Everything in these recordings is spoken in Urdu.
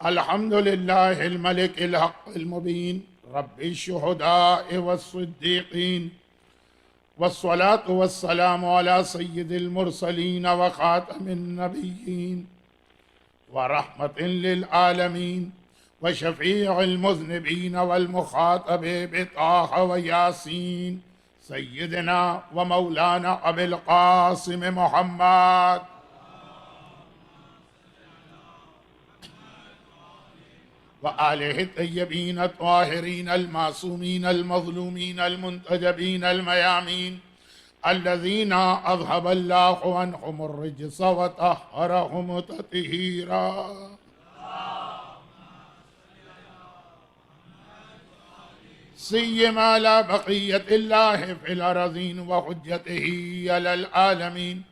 الحمد لله الملك الحق المبين رب الشهداء والصديقين والصلاة والسلام على سيد المرسلين وخاتم النبيين ورحمة للعالمين وشفيع المذنبين والمخاطب بطه وياسين سيدنا ومولانا أبي القاسم محمد وآله الطيبين الطاهرين المعصومين المظلومين المنتجبين الميامين الذين أذهب الله عنهم الرجس وطهرهم تطهيرا سيما لا بقية الله في الأرضين وحجته على العالمين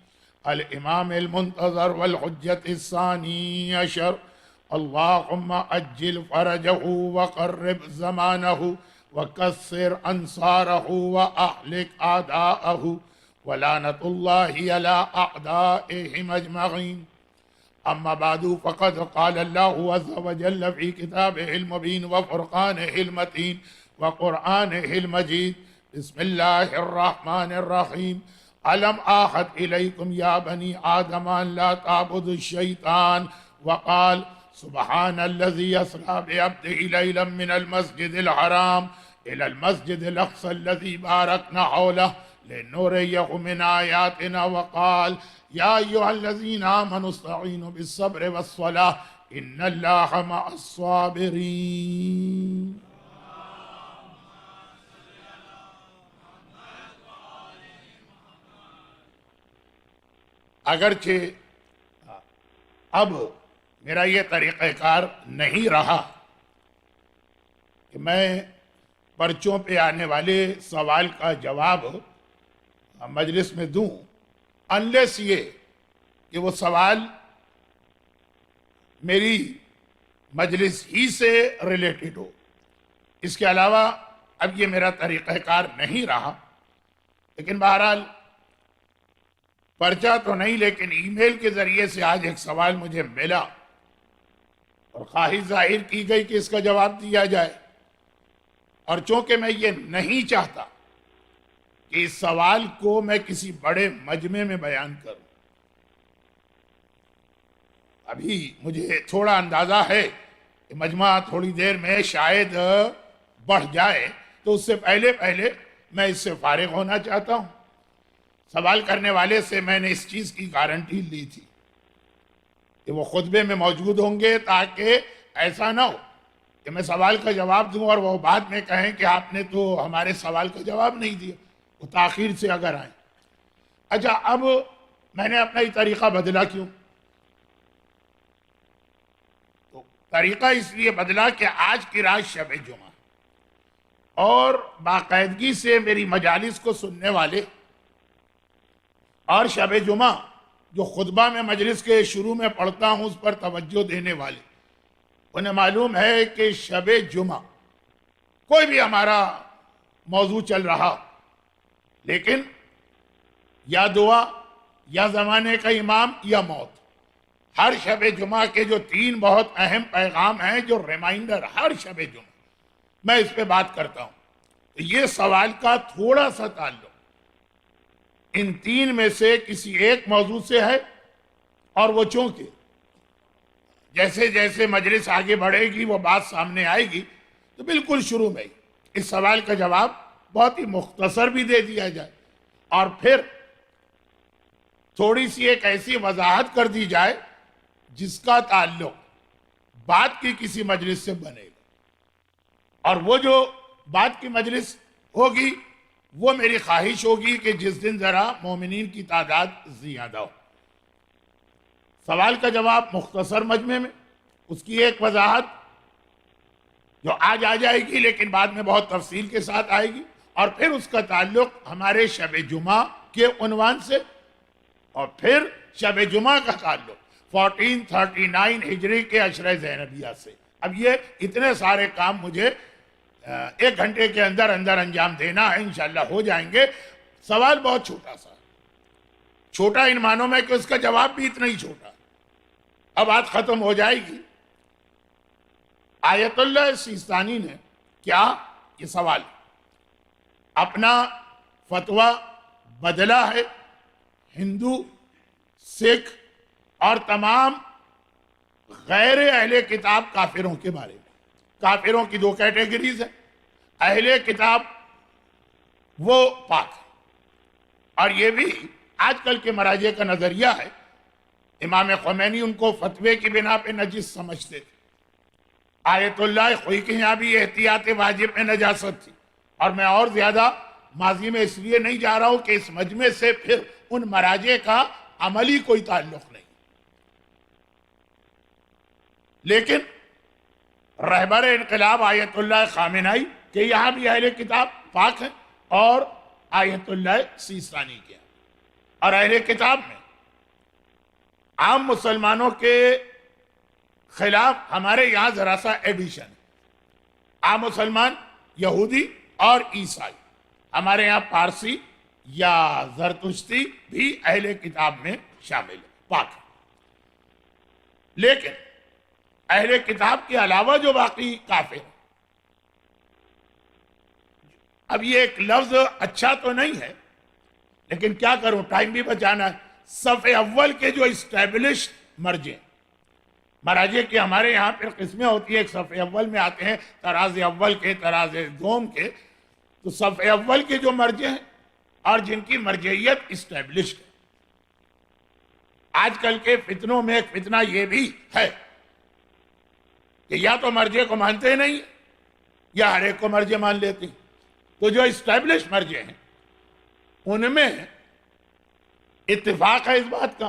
الإمام المنتظر والحجة الثاني عشر اللهم أجل فرجه وقرب زمانه وكسر أنصاره وأهلك أعداءه ولعنة الله على أعدائهم أجمعين. أما بعد فقد قال الله عز وجل في كتابه المبين وفرقانه المتين وقرآنه المجيد بسم الله الرحمن الرحيم ألم أعهد إليكم يا بني آدم أن لا تعبدوا الشيطان وقال سبحان الذي يسرى بعبده ليلا من المسجد الحرام إلى المسجد الأقصى الذي باركنا حوله لنريه من آياتنا وقال يا أيها الذين آمنوا استعينوا بالصبر والصلاة إن الله مع الصابرين. اگرچہ اب میرا یہ طریقہ کار نہیں رہا کہ میں پرچوں پہ آنے والے سوال کا جواب مجلس میں دوں انلیس یہ کہ وہ سوال میری مجلس ہی سے ریلیٹڈ ہو. اس کے علاوہ اب یہ میرا طریقہ کار نہیں رہا. لیکن بہرحال پرچہ تو نہیں لیکن ای میل کے ذریعے سے آج ایک سوال مجھے ملا اور خواہش ظاہر کی گئی کہ اس کا جواب دیا جائے. اور چونکہ میں یہ نہیں چاہتا کہ اس سوال کو میں کسی بڑے مجمع میں بیان کروں، ابھی مجھے تھوڑا اندازہ ہے کہ مجمع تھوڑی دیر میں شاید بڑھ جائے، تو اس سے پہلے میں اس سے فارغ ہونا چاہتا ہوں. سوال کرنے والے سے میں نے اس چیز کی گارنٹی لی تھی کہ وہ خطبے میں موجود ہوں گے، تاکہ ایسا نہ ہو کہ میں سوال کا جواب دوں اور وہ بعد میں کہیں کہ آپ نے تو ہمارے سوال کا جواب نہیں دیا، وہ تاخیر سے اگر آئیں. اچھا، اب میں نے اپنا یہ طریقہ بدلا کیوں؟ تو طریقہ اس لیے بدلا کہ آج کی رات شب جمعہ اور باقاعدگی سے میری مجالس کو سننے والے اور شب جمعہ جو خطبہ میں مجلس کے شروع میں پڑھتا ہوں اس پر توجہ دینے والے، انہیں معلوم ہے کہ شب جمعہ کوئی بھی ہمارا موضوع چل رہا، لیکن یا دعا یا زمانے کا امام یا موت، ہر شب جمعہ کے جو 3 بہت اہم پیغام ہیں، جو ریمائنڈر ہر شب جمعہ میں اس پہ بات کرتا ہوں. یہ سوال کا تھوڑا سا تعلق ان 3 میں سے کسی ایک موضوع سے ہے، اور وہ چونکہ جیسے جیسے مجلس آگے بڑھے گی وہ بات سامنے آئے گی، تو بالکل شروع میں اس سوال کا جواب بہت ہی مختصر بھی دے دیا جائے اور پھر تھوڑی سی ایک ایسی وضاحت کر دی جائے جس کا تعلق بعد کی کسی مجلس سے بنے گا. اور وہ جو بعد کی مجلس ہوگی وہ میری خواہش ہوگی کہ جس دن ذرا مومنین کی تعداد زیادہ ہو. سوال کا جواب مختصر مجمع میں، اس کی ایک وضاحت جو آج آ جائے گی لیکن بعد میں بہت تفصیل کے ساتھ آئے گی، اور پھر اس کا تعلق ہمارے شب جمعہ کے عنوان سے، اور پھر شب جمعہ کا تعلق 1439 ہجری کے عشرہ زینبیہ سے. اب یہ اتنے سارے کام مجھے 1 گھنٹے کے اندر انجام دینا ہے، انشاءاللہ ہو جائیں گے. سوال بہت چھوٹا سا، چھوٹا ان معنوں میں کہ اس کا جواب بھی اتنا ہی چھوٹا. اب بات ختم ہو جائے گی آیت اللہ سیستانی نے کیا یہ سوال اپنا فتویٰ بدلا ہے ہندو، سکھ اور تمام غیر اہل کتاب کافروں کے بارے میں. کافروں کی دو کیٹیگریز ہیں، اہل کتاب وہ پاک ہے. اور یہ بھی آج کل کے مراجع کا نظریہ ہے. امام خمینی ان کو فتوے کی بنا پہ نجس سمجھتے تھے. آیت اللہ خوئی کے یہاں بھی احتیاط واجب میں نجاست تھی. اور میں اور زیادہ ماضی میں اس لیے نہیں جا رہا ہوں کہ اس مجمع سے پھر ان مراجع کا عملی کوئی تعلق نہیں. لیکن رہبر انقلاب آیت اللہ خامنائی کہ یہاں بھی اہل کتاب پاک ہیں اور آیت اللہ سیستانی کے. اور اہل کتاب میں عام مسلمانوں کے خلاف ہمارے یہاں ذرا سا ایڈیشن ہے. عام مسلمان یہودی اور عیسائی، ہمارے یہاں پارسی یا زرتشتی بھی اہل کتاب میں شامل ہے، پاک ہے. لیکن اہل کتاب کے علاوہ جو باقی کافر ہیں، اب یہ ایک لفظ اچھا تو نہیں ہے لیکن کیا کروں، ٹائم بھی بچانا ہے. صف اول کے جو اسٹیبلش مرجع مراجع کی ہمارے یہاں پھر قسمیں ہوتی ہیں. ایک صف اول میں آتے ہیں تراز اول کے، تراز دوم کے. تو صف اول کے جو مرجع ہیں اور جن کی مرجعیت اسٹیبلشڈ ہے. آج کل کے فتنوں میں ایک فتنہ یہ بھی ہے کہ یا تو مرجع کو مانتے نہیں یا ہر ایک کو مرجع مان لیتے ہیں. تو جو اسٹیبلش مرجع ہیں ان میں اتفاق ہے اس بات کا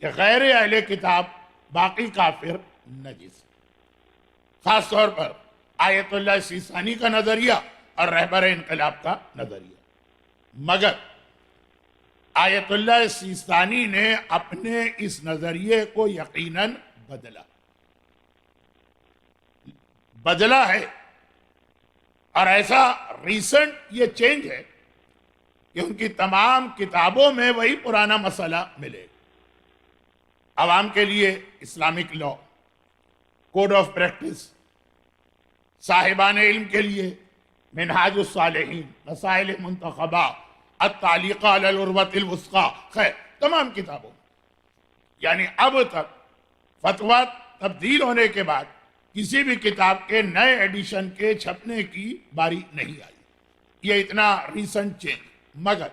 کہ غیر اہل کتاب باقی کافر نجس. خاص طور پر آیت اللہ سیستانی کا نظریہ اور رہبر انقلاب کا نظریہ. مگر آیت اللہ سیستانی نے اپنے اس نظریے کو یقیناً بدلا ہے. اور ایسا ریسنٹ یہ چینج ہے کہ ان کی تمام کتابوں میں وہی پرانا مسئلہ ملے گا. عوام کے لیے Islamic law, code of practice, صاحبان علم کے لیے منہاج الصالحین، مسائل منتخبہ، التعلیق علی العروۃ الوثقی، خیر تمام کتابوں میں. یعنی اب تک فتویٰ تبدیل ہونے کے بعد کسی بھی کتاب کے نئے ایڈیشن کے چھپنے کی باری نہیں آئی. یہ اتنا ریسنٹ چینج. مگر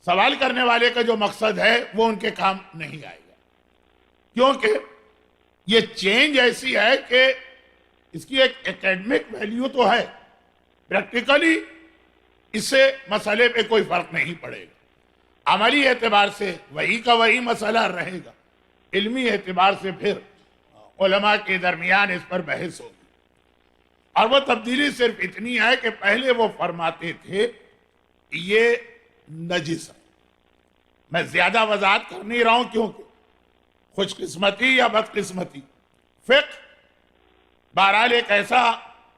سوال کرنے والے کا جو مقصد ہے وہ ان کے کام نہیں آئے گا، کیونکہ یہ چینج ایسی ہے کہ اس کی ایک ایکیڈمک ویلیو تو ہے، پریکٹیکلی اس سے مسئلے پہ کوئی فرق نہیں پڑے گا. عملی اعتبار سے وہی کا وہی مسئلہ رہے گا. علمی اعتبار سے پھر علماء کے درمیان اس پر بحث ہوگی. اور وہ تبدیلی صرف اتنی ہے کہ پہلے وہ فرماتے تھے یہ نجس ہے. میں زیادہ وضاحت کر نہیں رہا ہوں کیونکہ خوش قسمتی یا بد قسمتی فقہ بہرحال ایک ایسا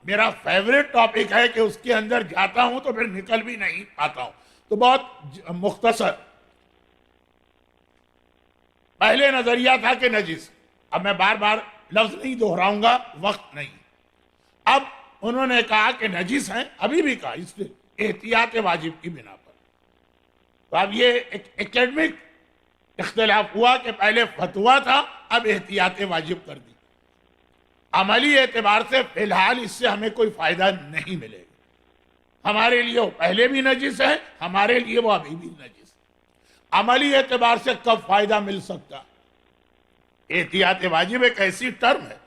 میرا فیوریٹ ٹاپک ہے کہ اس کے اندر جاتا ہوں تو پھر نکل بھی نہیں پاتا ہوں. تو بہت مختصر پہلے نظریہ تھا کہ نجس. اب میں بار بار لفظ نہیں دہراؤں گا، وقت نہیں. اب انہوں نے کہا کہ نجس ہیں، ابھی بھی کہا اس احتیاط واجب کی بنا پر. تو اب یہ ایک ایکیڈمک اختلاف ہوا کہ پہلے فتویٰ تھا، اب احتیاط واجب کر دی. عملی اعتبار سے فی الحال اس سے ہمیں کوئی فائدہ نہیں ملے گا. ہمارے لیے وہ پہلے بھی نجس ہے، ہمارے لیے وہ ابھی بھی نجس. عملی اعتبار سے کب فائدہ مل سکتا؟ احتیاط واجب ایک ایسی ٹرم ہے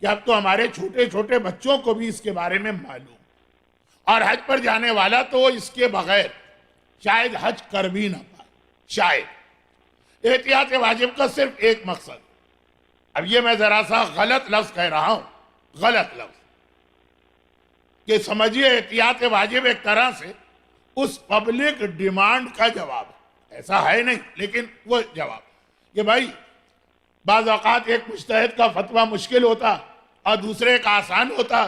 کہ اب تو ہمارے چھوٹے چھوٹے بچوں کو بھی اس کے بارے میں معلوم، اور حج پر جانے والا تو اس کے بغیر شاید حج کر بھی نہ پائے. شاید احتیاط واجب کا صرف ایک مقصد، اب یہ میں ذرا سا غلط لفظ کہہ رہا ہوں، غلط لفظ، کہ سمجھیے احتیاط واجب ایک طرح سے اس پبلک ڈیمانڈ کا جواب ہے. ایسا ہے نہیں لیکن وہ جواب کہ بھائی بعض اوقات ایک مجتہد کا فتویٰ مشکل ہوتا اور دوسرے کا آسان ہوتا.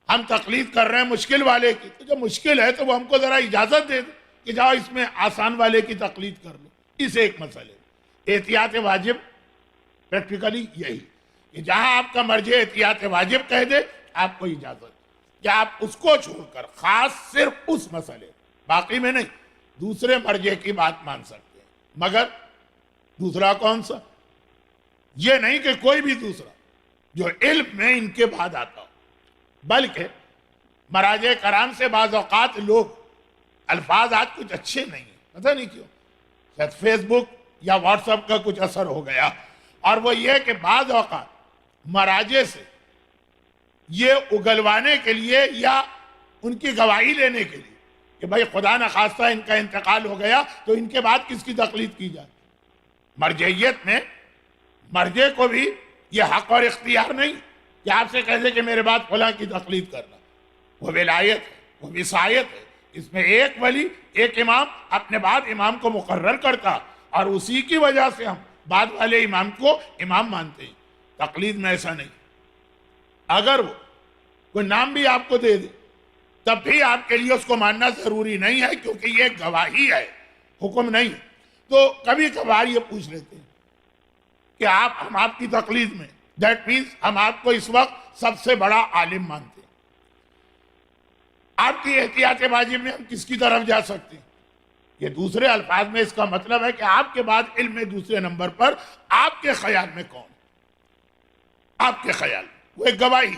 ہم تقلید کر رہے ہیں مشکل والے کی، تو جو مشکل ہے تو وہ ہم کو ذرا اجازت دے دیں کہ جاؤ اس میں آسان والے کی تقلید کر لو. اس ایک مسئلے احتیاط واجب پریکٹیکلی یہی. کہ جہاں آپ کا مرجع احتیاط واجب کہہ دے آپ کو اجازت کہ آپ اس کو چھوڑ کر خاص صرف اس مسئلے باقی میں نہیں دوسرے مرجع کی بات مان سکتے ہیں، مگر دوسرا کون سا؟ یہ نہیں کہ کوئی بھی دوسرا جو علم میں ان کے بعد آتا ہو، بلکہ مراجع کرام سے بعض اوقات لوگ الفاظ آج کچھ اچھے نہیں ہیں، پتہ نہیں کیوں، شاید فیس بک یا واٹس ایپ کا کچھ اثر ہو گیا، اور وہ یہ کہ بعض اوقات مراجع سے یہ اگلوانے کے لیے یا ان کی گواہی لینے کے لیے کہ بھائی خدا نخواستہ ان کا انتقال ہو گیا تو ان کے بعد کس کی تقلید کی جائے۔ مرجعیت میں مرجع کو بھی یہ حق اور اختیار نہیں کہ آپ سے کہہ دے کہ میرے بعد فلاں کی تقلید کرنا، وہ ولایت ہے، وہ وصایت ہے، اس میں ایک ولی ایک امام اپنے بعد امام کو مقرر کرتا اور اسی کی وجہ سے ہم بعد والے امام کو امام مانتے ہیں۔ تقلید میں ایسا نہیں، اگر وہ کوئی نام بھی آپ کو دے دے تب بھی آپ کے لیے اس کو ماننا ضروری نہیں ہے، کیونکہ یہ گواہی ہے، حکم نہیں ہے۔ تو کبھی کبھار یہ پوچھ لیتے ہیں کہ ہم آپ کی تقلید میں، دیٹ مینز ہم آپ کو اس وقت سب سے بڑا عالم مانتے ہیں، آپ کی احتیاط واجب میں ہم کس کی طرف جا سکتے ہیں؟ یہ دوسرے الفاظ میں اس کا مطلب ہے کہ آپ کے بعد علم میں دوسرے نمبر پر آپ کے خیال میں کون؟ آپ کے خیال میں وہ ایک گواہی۔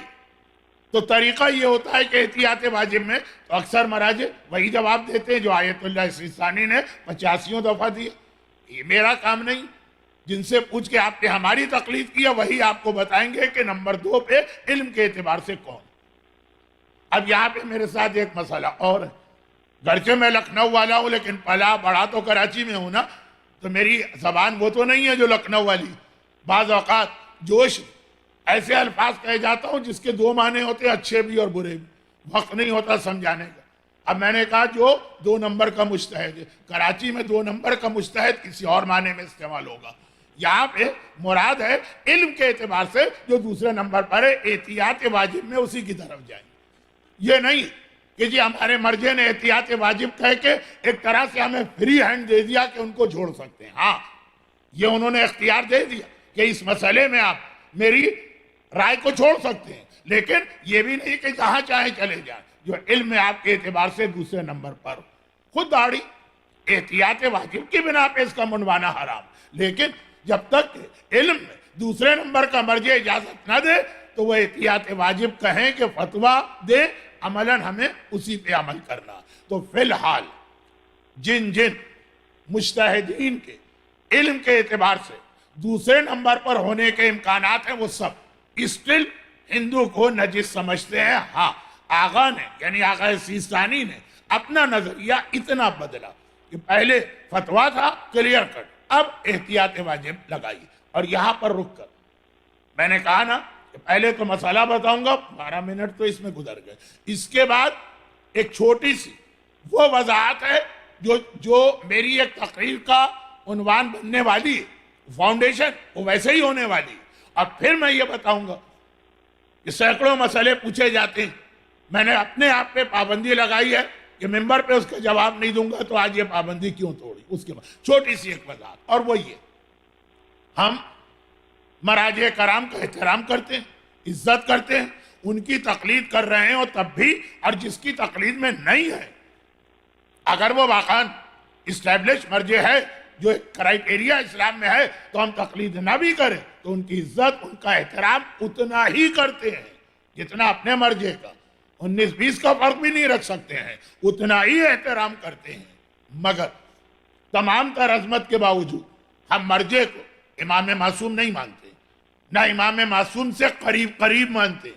تو طریقہ یہ ہوتا ہے کہ احتیاط واجب میں تو اکثر مراجع وہی جواب دیتے ہیں جو آیت اللہ سیستانی نے 85 دفعہ دیا۔ یہ میرا کام نہیں، جن سے پوچھ کے آپ نے ہماری تقلید کیا وہی آپ کو بتائیں گے کہ نمبر 2 پہ علم کے اعتبار سے کون۔ اب یہاں پہ میرے ساتھ ایک مسئلہ اور ہے، گرچہ میں لکھنؤ والا ہوں لیکن پلا بڑا تو کراچی میں ہوں نا، تو میری زبان وہ تو نہیں ہے جو لکھنؤ والی۔ بعض اوقات جوش ایسے الفاظ کہے جاتا ہوں جس کے 2 معنی ہوتے ہیں، اچھے بھی اور برے بھی، وقت نہیں ہوتا سمجھانے کا۔ اب میں نے کہا جو 2 نمبر کا مجتہد ہے، کراچی میں 2 نمبر کا مجتہد کسی اور معنی میں استعمال ہوگا، یہاں پہ مراد ہے علم کے اعتبار سے جو دوسرے نمبر پر ہے احتیاط واجب میں اسی کی طرف جائیں۔ یہ نہیں کہ جی ہمارے مرجع نے احتیاط واجب کہہ کے ایک طرح سے ہمیں فری ہینڈ دے دیا کہ ان کو جھوڑ سکتے ہیں۔ ہاں یہ انہوں نے اختیار دے دیا کہ اس مسئلے میں آپ میری رائے کو چھوڑ سکتے ہیں، لیکن یہ بھی نہیں کہ جہاں چاہیں چلے جائیں، جو علم میں آپ کے اعتبار سے دوسرے نمبر پر خود داڑھی احتیاط واجب کی بنا پہ اس کا منوانا حرام، لیکن جب تک علم میں دوسرے نمبر کا مرجع اجازت نہ دے تو وہ احتیاط واجب کہیں کہ فتویٰ دے، عملاً ہمیں اسی پہ عمل کرنا۔ تو فی الحال جن مجتہدین کے علم کے اعتبار سے دوسرے نمبر پر ہونے کے امکانات ہیں وہ سب اسٹل ہندو کو نجس سمجھتے ہیں۔ ہاں آغا نے یعنی آغا سیستانی نے اپنا نظریہ اتنا بدلا کہ پہلے فتویٰ تھا کلیئر کٹ، اب احتیاط واجب لگائی، اور یہاں پر رک کر میں نے کہا نا کہ پہلے تو مسئلہ بتاؤں گا، 12 منٹ تو اس میں گزر گئے، اس کے بعد ایک چھوٹی سی وہ وضاحت ہے جو میری ایک تقریر کا عنوان بننے والی ہے، فاؤنڈیشن وہ ویسے ہی ہونے والی ہے، اور پھر میں یہ بتاؤں گا کہ سینکڑوں مسئلے پوچھے جاتے ہیں، میں نے اپنے آپ پہ پابندی لگائی ہے کہ ممبر پہ اس کا جواب نہیں دوں گا، تو آج یہ پابندی کیوں توڑی؟ اس کے بعد چھوٹی سی ایک وضاحت، اور وہ یہ ہم مراجع کرام کا احترام کرتے ہیں، عزت کرتے ہیں، ان کی تقلید کر رہے ہیں، اور تب بھی، اور جس کی تقلید میں نہیں ہے اگر وہ واقعاً اسٹیبلش مرجع ہے جو ایک کرائیٹیریا اسلام میں ہے تو ہم تقلید نہ بھی کریں تو ان کی عزت ان کا احترام اتنا ہی کرتے ہیں جتنا اپنے مرجع کا 19-20 کا فرق بھی نہیں رکھ سکتے ہیں، اتنا ہی احترام کرتے ہیں۔ مگر تمام تر عظمت کے باوجود ہم مرجع کو امام معصوم نہیں مانتے، نہ امام معصوم سے قریب مانتے۔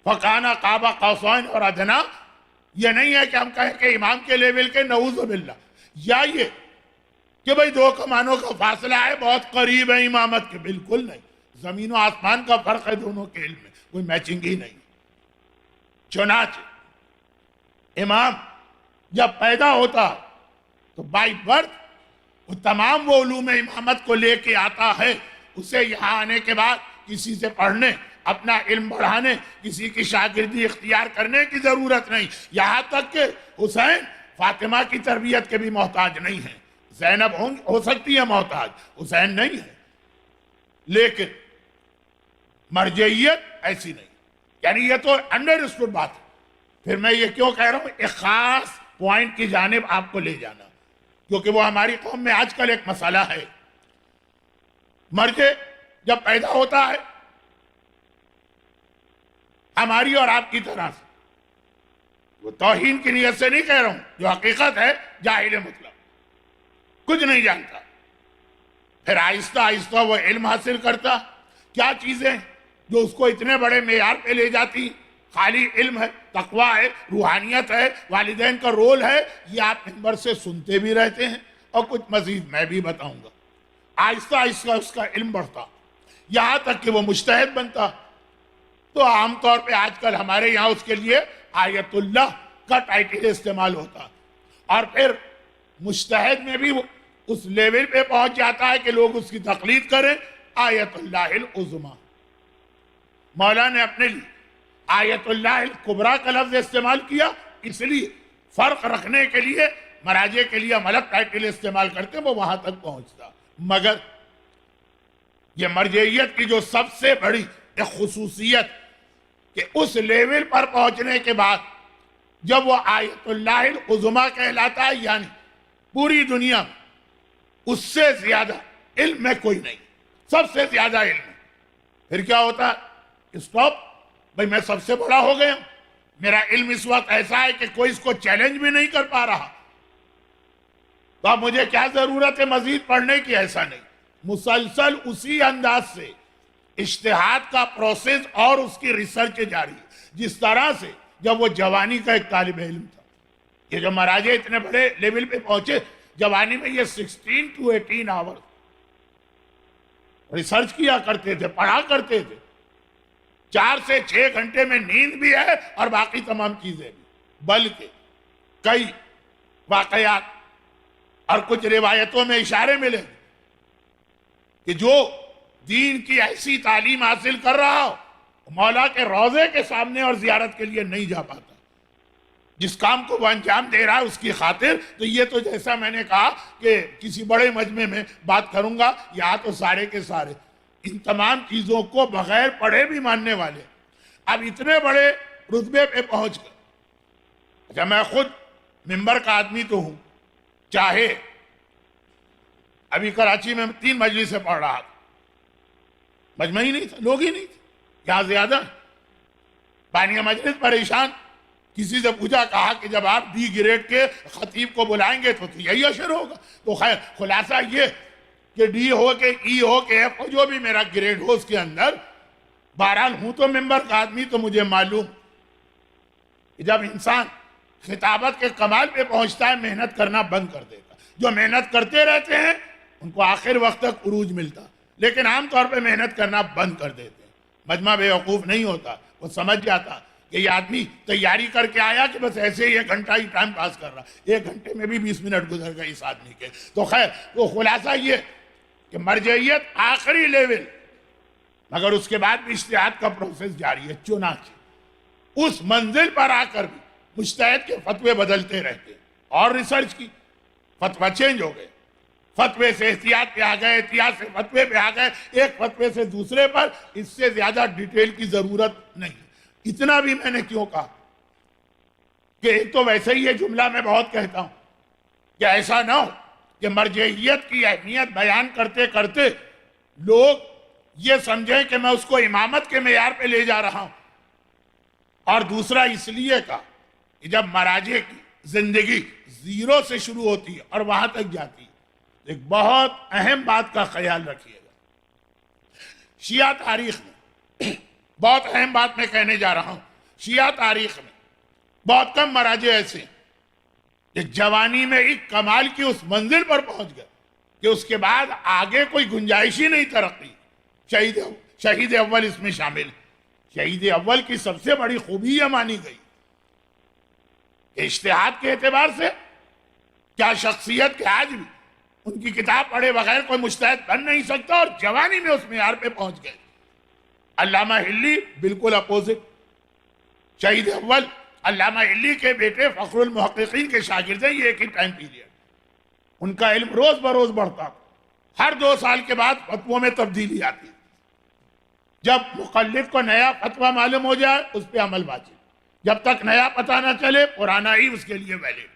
فَقَانَ قَابَ قَوْسَيْنِ اور ادنا، یہ نہیں ہے کہ ہم کہیں کہ امام کے لیول کے نعوذ باللہ، یا یہ کہ بھئی 2 کمانوں کا فاصلہ ہے، بہت قریب ہے امامت کے، بالکل نہیں، زمین و آسمان کا فرق ہے دونوں کے علم میں، کوئی میچنگ ہی نہیں۔ چنانچہ امام جب پیدا ہوتا تو بائی برتھ وہ تمام وہ علوم امامت کو لے کے آتا ہے، اسے یہاں آنے کے بعد کسی سے پڑھنے، اپنا علم بڑھانے، کسی کی شاگردی اختیار کرنے کی ضرورت نہیں، یہاں تک کہ حسین فاطمہ کی تربیت کے بھی محتاج نہیں ہیں۔ زینب ہو سکتی ہے محتاج، حسین نہیں ہے، لیکن مرجعیت ایسی نہیں. یعنی یہ تو انڈرسٹوڈ بات ہے. پھر میں یہ کیوں کہہ رہا ہوں؟ ایک خاص پوائنٹ کی جانب آپ کو لے جانا، کیونکہ وہ ہماری قوم میں آج کل ایک مسئلہ ہے. مرجع جب پیدا ہوتا ہے ہماری اور آپ کی طرح سے، وہ توہین کی نیت سے نہیں کہہ رہا ہوں، جو حقیقت ہے جاہل مطلب، کچھ نہیں جانتا. پھر آہستہ آہستہ وہ علم حاصل کرتا. کیا چیزیں جو اس کو اتنے بڑے معیار پہ لے جاتی؟ خالی علم ہے، تقویٰ ہے، روحانیت ہے، والدین کا رول ہے. یہ آپ ممبر سے سنتے بھی رہتے ہیں، اور کچھ مزید میں بھی بتاؤں گا. آہستہ آہستہ اس کا علم بڑھتا، یہاں تک کہ وہ مجتہد بنتا. تو عام طور پہ آج کل ہمارے یہاں اس کے لیے آیت اللہ کا ٹائٹل استعمال ہوتا، اور پھر مجتہد میں بھی وہ اس لیول پہ پہنچ جاتا ہے کہ لوگ اس کی تقلید کریں. آیت اللہ العظمیٰ. مولا نے اپنے لیے آیت اللہ الکبریٰ کا لفظ استعمال کیا، اس لیے فرق رکھنے کے لیے مراجع کے لیے ہم الگ ٹائٹل استعمال کرتے، وہ وہاں تک پہنچتا. مگر یہ مرجعیت کی جو سب سے بڑی ایک خصوصیت کہ اس لیول پر پہنچنے کے بعد جب وہ آیت اللہ العظمیٰ کہلاتا ہے، یعنی پوری دنیا میں اس سے زیادہ علم میں کوئی نہیں، سب سے زیادہ علم ہے. پھر کیا ہوتا ہے؟ اسٹاپ بھئی، میں سب سے بڑا ہو گیا ہوں، میرا علم اس وقت ایسا ہے کہ کوئی اس کو چیلنج بھی نہیں کر پا رہا، تو اب مجھے کیا ضرورت ہے مزید پڑھنے کی؟ ایسا نہیں. مسلسل اسی انداز سے اجتہاد کا پروسیس اور اس کی ریسرچ جاری ہے. جس طرح سے جب وہ جوانی کا ایک طالب علم تھا، یہ جو مراجع اتنے بڑے لیول پہ پہنچے، جوانی میں یہ 16 to 18 آور ریسرچ کیا کرتے تھے، پڑھا کرتے تھے. 4 سے 6 گھنٹے میں نیند بھی ہے اور باقی تمام چیزیں بھی. بلکہ کئی واقعات اور کچھ روایتوں میں اشارے ملے کہ جو دین کی ایسی تعلیم حاصل کر رہا ہو، مولا کے روضے کے سامنے اور زیارت کے لیے نہیں جا پاتا. جس کام کو وہ انجام دے رہا ہے اس کی خاطر. تو یہ تو جیسا میں نے کہا کہ کسی بڑے مجمع میں بات کروں گا، یا تو سارے کے سارے ان تمام چیزوں کو بغیر پڑھے بھی ماننے والے اب اتنے بڑے رتبے پہ پہنچ گئے. اچھا، میں خود ممبر کا آدمی تو ہوں، چاہے ابھی کراچی میں 3 مجلسیں پڑھ رہا تھا، مجمع ہی نہیں تھا، لوگ ہی نہیں تھے. یہاں زیادہ بانیہ مجلس پریشان. کسی سے پوچھا، کہا کہ جب آپ ڈی گریڈ کے خطیب کو بلائیں گے تو یہی اشر ہوگا. تو خیر خلاصہ یہ کہ ڈی ہو کہ ای ہو کہ ایف ہو، جو بھی میرا گریڈ ہو اس کے اندر، بہرحال ہوں تو ممبر کا آدمی. تو مجھے معلوم کہ جب انسان خطابت کے کمال پہ پہنچتا ہے، محنت کرنا بند کر دیتا. جو محنت کرتے رہتے ہیں ان کو آخر وقت تک عروج ملتا، لیکن عام طور پہ محنت کرنا بند کر دیتے ہیں. مجمع بے وقوف نہیں ہوتا، وہ سمجھ جاتا کہ یہ آدمی تیاری کر کے آیا کہ بس ایسے ہی 1 گھنٹہ ہی ٹائم پاس کر رہا. 1 گھنٹے میں بھی 20 منٹ گزر گئے اس آدمی کے. تو خیر، تو خلاصہ یہ کہ مرجعیت آخری لیول، مگر اس کے بعد بھی اجتہاد کا پروسیس جاری ہے. چنانچہ اس منزل پر آ کر بھی مجتہد کے فتوے بدلتے رہتے، اور ریسرچ کی فتوہ چینج ہو گئے. فتوے سے احتیاط پہ آ گئے، احتیاط سے فتوے پہ آ گئے، ایک فتوے سے دوسرے پر. اس سے زیادہ ڈیٹیل کی ضرورت نہیں. اتنا بھی میں نے کیوں کہا کہ ایک تو ویسے ہی یہ جملہ میں بہت کہتا ہوں کہ ایسا نہ ہو کہ مرجعیت کی اہمیت بیان کرتے کرتے لوگ یہ سمجھیں کہ میں اس کو امامت کے معیار پہ لے جا رہا ہوں. اور دوسرا اس لیے کہا کہ جب مراجع کی زندگی 0 سے شروع ہوتی ہے اور وہاں تک جاتی ہے، ایک بہت اہم بات کا خیال رکھیے گا. شیعہ تاریخ میں بہت اہم بات میں کہنے جا رہا ہوں. شیعہ تاریخ میں بہت کم مراجع ایسے ہیں کہ جوانی میں ایک کمال کی اس منزل پر پہنچ گئے کہ اس کے بعد آگے کوئی گنجائش ہی نہیں ترقی. شہید اول اس میں شامل. شہید اول کی سب سے بڑی خوبی یہ مانی گئی کہ اجتہاد کے اعتبار سے کیا شخصیت کہ آج بھی ان کی کتاب پڑھے بغیر کوئی مجتہد بن نہیں سکتا، اور جوانی میں اس معیار پہ پہنچ گئے. علامہ ہلی بالکل اپوزٹ. شہید اول علامہ ہلی کے بیٹے فخر المحققین کے شاگرد ہیں. یہ ایک ہی ٹائم پیریڈ. ان کا علم روز بروز بڑھتا، ہر 2 سال کے بعد فتووں میں تبدیلی آتی. جب مقلد کو نیا فتویٰ معلوم ہو جائے اس پہ عمل واجب، جب تک نیا پتہ نہ چلے پرانا ہی اس کے لیے ویلڈ۔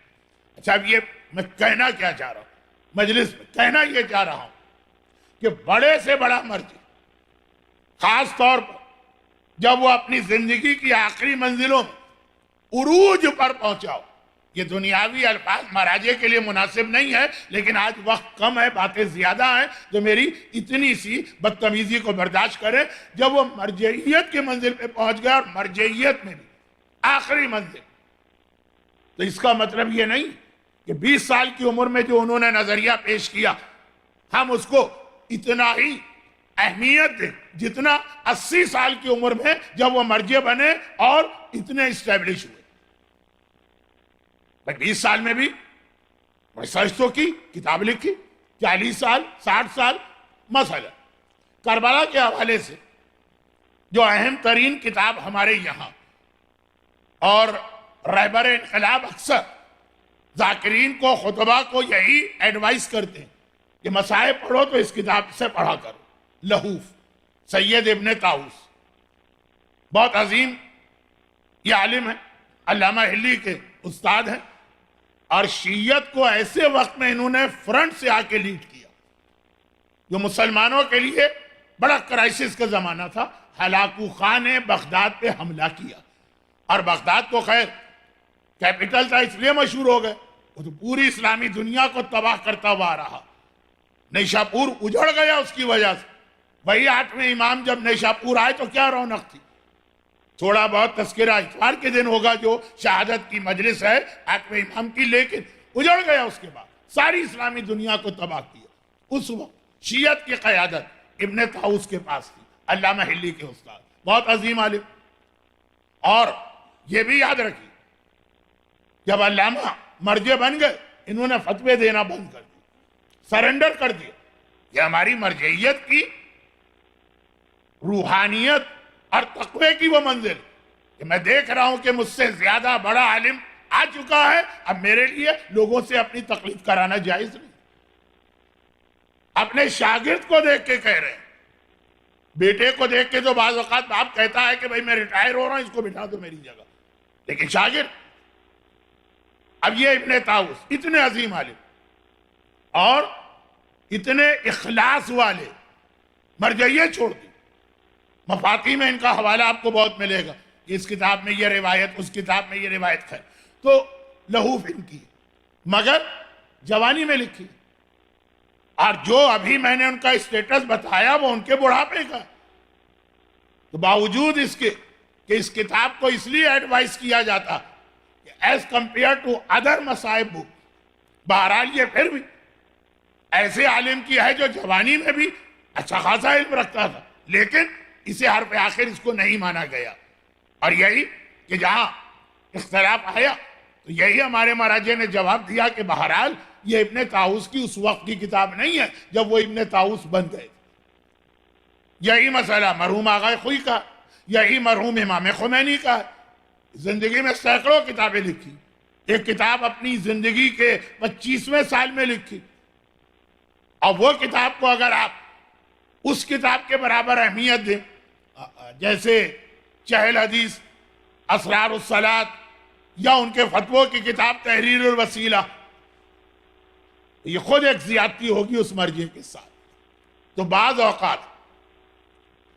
اچھا، اب یہ میں کہنا کیا چاہ رہا ہوں مجلس میں؟ کہنا یہ چاہ رہا ہوں کہ بڑے سے بڑا مرجع خاص طور پر جب وہ اپنی زندگی کی آخری منزلوں میں عروج پر پہنچا ہو، یہ دنیاوی الفاظ مراجع کے لیے مناسب نہیں ہے، لیکن آج وقت کم ہے، باتیں زیادہ ہیں، تو میری اتنی سی بدتمیزی کو برداشت کریں۔ جب وہ مرجعیت کی منزل پہ پہنچ گیا، اور مرجعیت میں بھی آخری منزل، تو اس کا مطلب یہ نہیں کہ 20 سال کی عمر میں جو انہوں نے نظریہ پیش کیا ہم اس کو اتنا ہی اہمیت دیں جتنا 80 سال کی عمر میں جب وہ مرجع بنے اور اتنے اسٹیبلش ہوئے۔ 20 سال میں بھی ریسرچ تو کی، کتاب لکھی، 40 سال 60 سال۔ مثلا کربلا کے حوالے سے جو اہم ترین کتاب ہمارے یہاں، اور رہبر انقلاب اکثر ذاکرین کو، خطبہ کو یہی ایڈوائز کرتے ہیں کہ مصائب پڑھو تو اس کتاب سے پڑھا کرو، لہوف، سید ابن طاؤس، بہت عظیم یہ عالم ہے، علامہ ہلی کے استاد ہیں، اور شیعت کو ایسے وقت میں انہوں نے فرنٹ سے آ کے لیڈ کیا جو مسلمانوں کے لیے بڑا کرائسس کا زمانہ تھا۔ ہلاکو خان نے بغداد پہ حملہ کیا، اور بغداد کو خیر کیپٹل تھا اس لیے مشہور ہو گئے، وہ تو پوری اسلامی دنیا کو تباہ کرتا ہوا رہا۔ نیشاپور اجڑ گیا اس کی وجہ سے۔ وہی 8ویں امام جب نیشاپور آئے تو کیا رونق تھی۔ تھوڑا بہت تذکرہ اتوار کے دن ہوگا جو شہادت کی مجلس ہے 8ویں امام کی، لیکن اجڑ گیا اس کے بعد، ساری اسلامی دنیا کو تباہ کیا۔ اس وقت شیعت کی قیادت ابن طاؤس کے پاس تھی، علامہ ہلی کے استاد، بہت عظیم عالم۔ اور یہ بھی یاد رکھیے جب علامہ مرجع بن گئے انہوں نے فتوے دینا بند کر دیا، سرنڈر کر دیا۔ یہ ہماری مرجعیت کی روحانیت اور تقوی کی وہ منزل کہ میں دیکھ رہا ہوں کہ مجھ سے زیادہ بڑا عالم آ چکا ہے، اب میرے لیے لوگوں سے اپنی تقلید کرانا جائز نہیں۔ اپنے شاگرد کو دیکھ کے کہہ رہے ہیں، بیٹے کو دیکھ کے تو بعض اوقات باپ کہتا ہے کہ بھائی میں ریٹائر ہو رہا ہوں، اس کو بٹھا دو میری جگہ، لیکن شاگرد، اب یہ ابن طاؤس اتنے عظیم عالم اور اتنے اخلاص والے، مرجعیت چھوڑ دی۔ مفاقی میں ان کا حوالہ آپ کو بہت ملے گا، اس کتاب میں یہ روایت، اس کتاب میں یہ روایت ہے، تو لہوف ان کی، مگر جوانی میں لکھی۔ اور جو ابھی میں نے ان کا اسٹیٹس بتایا وہ ان کے بڑھاپے کا، تو باوجود اس کے کہ اس کتاب کو اس لیے ایڈوائز کیا جاتا کہ ایز کمپیئر ٹو ادر مصائب بک، بہرحال یہ پھر بھی ایسے عالم کی ہے جو جوانی میں بھی اچھا خاصا علم رکھتا تھا، لیکن اسے حرف آخر اس کو نہیں مانا گیا۔ اور یہی کہ جہاں اختلاف آیا تو یہی ہمارے مراجع نے جواب دیا کہ بہرحال یہ ابن طاؤس کی اس وقت کی کتاب نہیں ہے جب وہ ابن طاؤس بن گئے۔ یہی مسئلہ مرحوم آغا خوئی کا، یہی مرحوم امام خمینی کا ہے۔ زندگی میں سینکڑوں کتابیں لکھی، ایک کتاب اپنی زندگی کے 25ویں سال میں لکھی، اور وہ کتاب کو اگر آپ اس کتاب کے برابر اہمیت دیں، جیسے چہل حدیث، اسرار الصلاۃ، یا ان کے فتووں کی کتاب تحریر الوسیلہ، یہ خود ایک زیادتی ہوگی اس مرجع کے ساتھ۔ تو بعض اوقات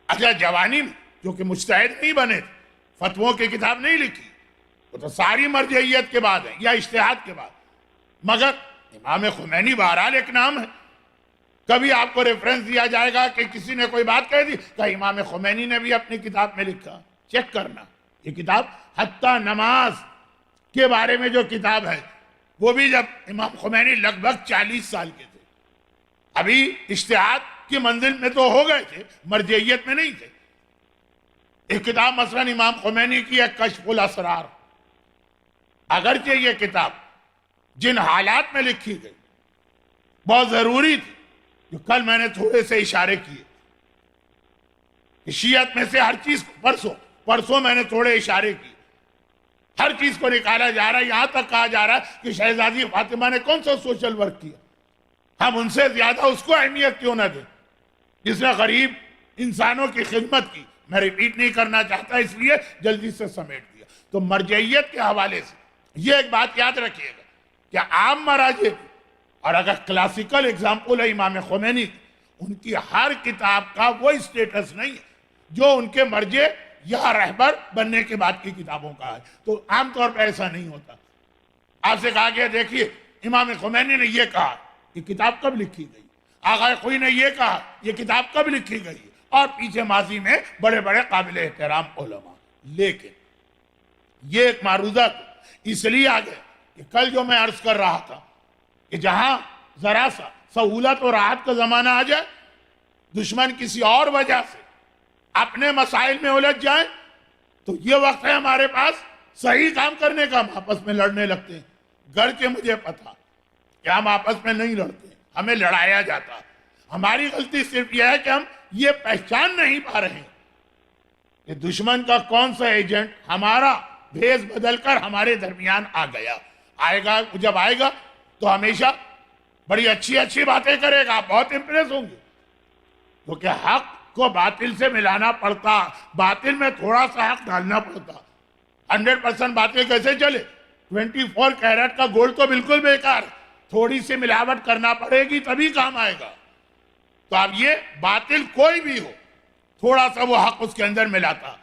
اچھا جوانی میں جو کہ مجتہد نہیں بنے، فتووں کی کتاب نہیں لکھی، وہ تو ساری مرجعیت کے بعد ہے یا اجتہاد کے بعد، مگر امام خمینی بہرحال ایک نام ہے۔ کبھی آپ کو ریفرنس دیا جائے گا کہ کسی نے کوئی بات کہہ دی کہ امام خمینی نے بھی اپنی کتاب میں لکھا، چیک کرنا۔ یہ کتاب حتی نماز کے بارے میں جو کتاب ہے وہ بھی جب امام خمینی لگ بھگ 40 سال کے تھے، ابھی اجتہاد کی منزل میں تو ہو گئے تھے، مرجعیت میں نہیں تھے۔ ایک کتاب مثلا امام خمینی کی ہے کشف الاسرار، اگرچہ یہ کتاب جن حالات میں لکھی گئی بہت ضروری تھی، جو کل میں نے تھوڑے سے اشارے کیے کہ شیعت میں سے ہر چیز پرسوں میں نے تھوڑے اشارے کیے، ہر چیز کو نکالا جا رہا ہے، یہاں تک کہا جا رہا ہے کہ شہزادی فاطمہ نے کون سا سوشل ورک کیا، ہم ان سے زیادہ اس کو اہمیت کیوں نہ دیں جس نے غریب انسانوں کی خدمت کی. میں ریپیٹ نہیں کرنا چاہتا اس لیے جلدی سے سمیٹ دیا. تو مرجعیت کے حوالے سے یہ ایک بات یاد رکھیے گا کہ عام مراجع اور اگر کلاسیکل اگزامپل ہے امام خمینی، ان کی ہر کتاب کا وہ اسٹیٹس نہیں ہے جو ان کے مرجع یا رہبر بننے کے بعد کی کتابوں کا ہے. تو عام طور پہ ایسا نہیں ہوتا. آپ سے کہا گیا دیکھیے امام خمینی نے یہ کہا، یہ کتاب کب لکھی گئی؟ آغا خوئی نے یہ کہا، یہ کتاب کب لکھی گئی؟ اور پیچھے ماضی میں بڑے بڑے قابل احترام علماء. لیکن یہ ایک معروضہ اس لیے آ گیا کہ کل جو میں عرض کر رہا تھا کہ جہاں ذرا سا سہولت اور راحت کا زمانہ آ جائے، دشمن کسی اور وجہ سے اپنے مسائل میں الجھ جائیں، تو یہ وقت ہے ہمارے پاس صحیح کام کرنے کا. ہم آپس میں لڑنے لگتے ہیں. گھر کے مجھے پتا کہ ہم آپس میں نہیں لڑتے، ہمیں لڑایا جاتا. ہماری غلطی صرف یہ ہے کہ ہم یہ پہچان نہیں پا رہے ہیں کہ دشمن کا کون سا ایجنٹ ہمارا بھیس بدل کر ہمارے درمیان آ گیا. آئے گا، جب آئے گا تو ہمیشہ بڑی اچھی اچھی باتیں کرے گا، آپ بہت امپریس ہوں گے. کیونکہ حق کو باطل سے ملانا پڑتا، باطل میں تھوڑا سا حق ڈالنا پڑتا. 100% باتیں کیسے چلے؟ 24 کیرٹ کا گولڈ تو بالکل بیکار، تھوڑی سی ملاوٹ کرنا پڑے گی تبھی کام آئے گا. تو اب یہ باطل کوئی بھی ہو، تھوڑا سا وہ حق اس کے اندر ملاتا.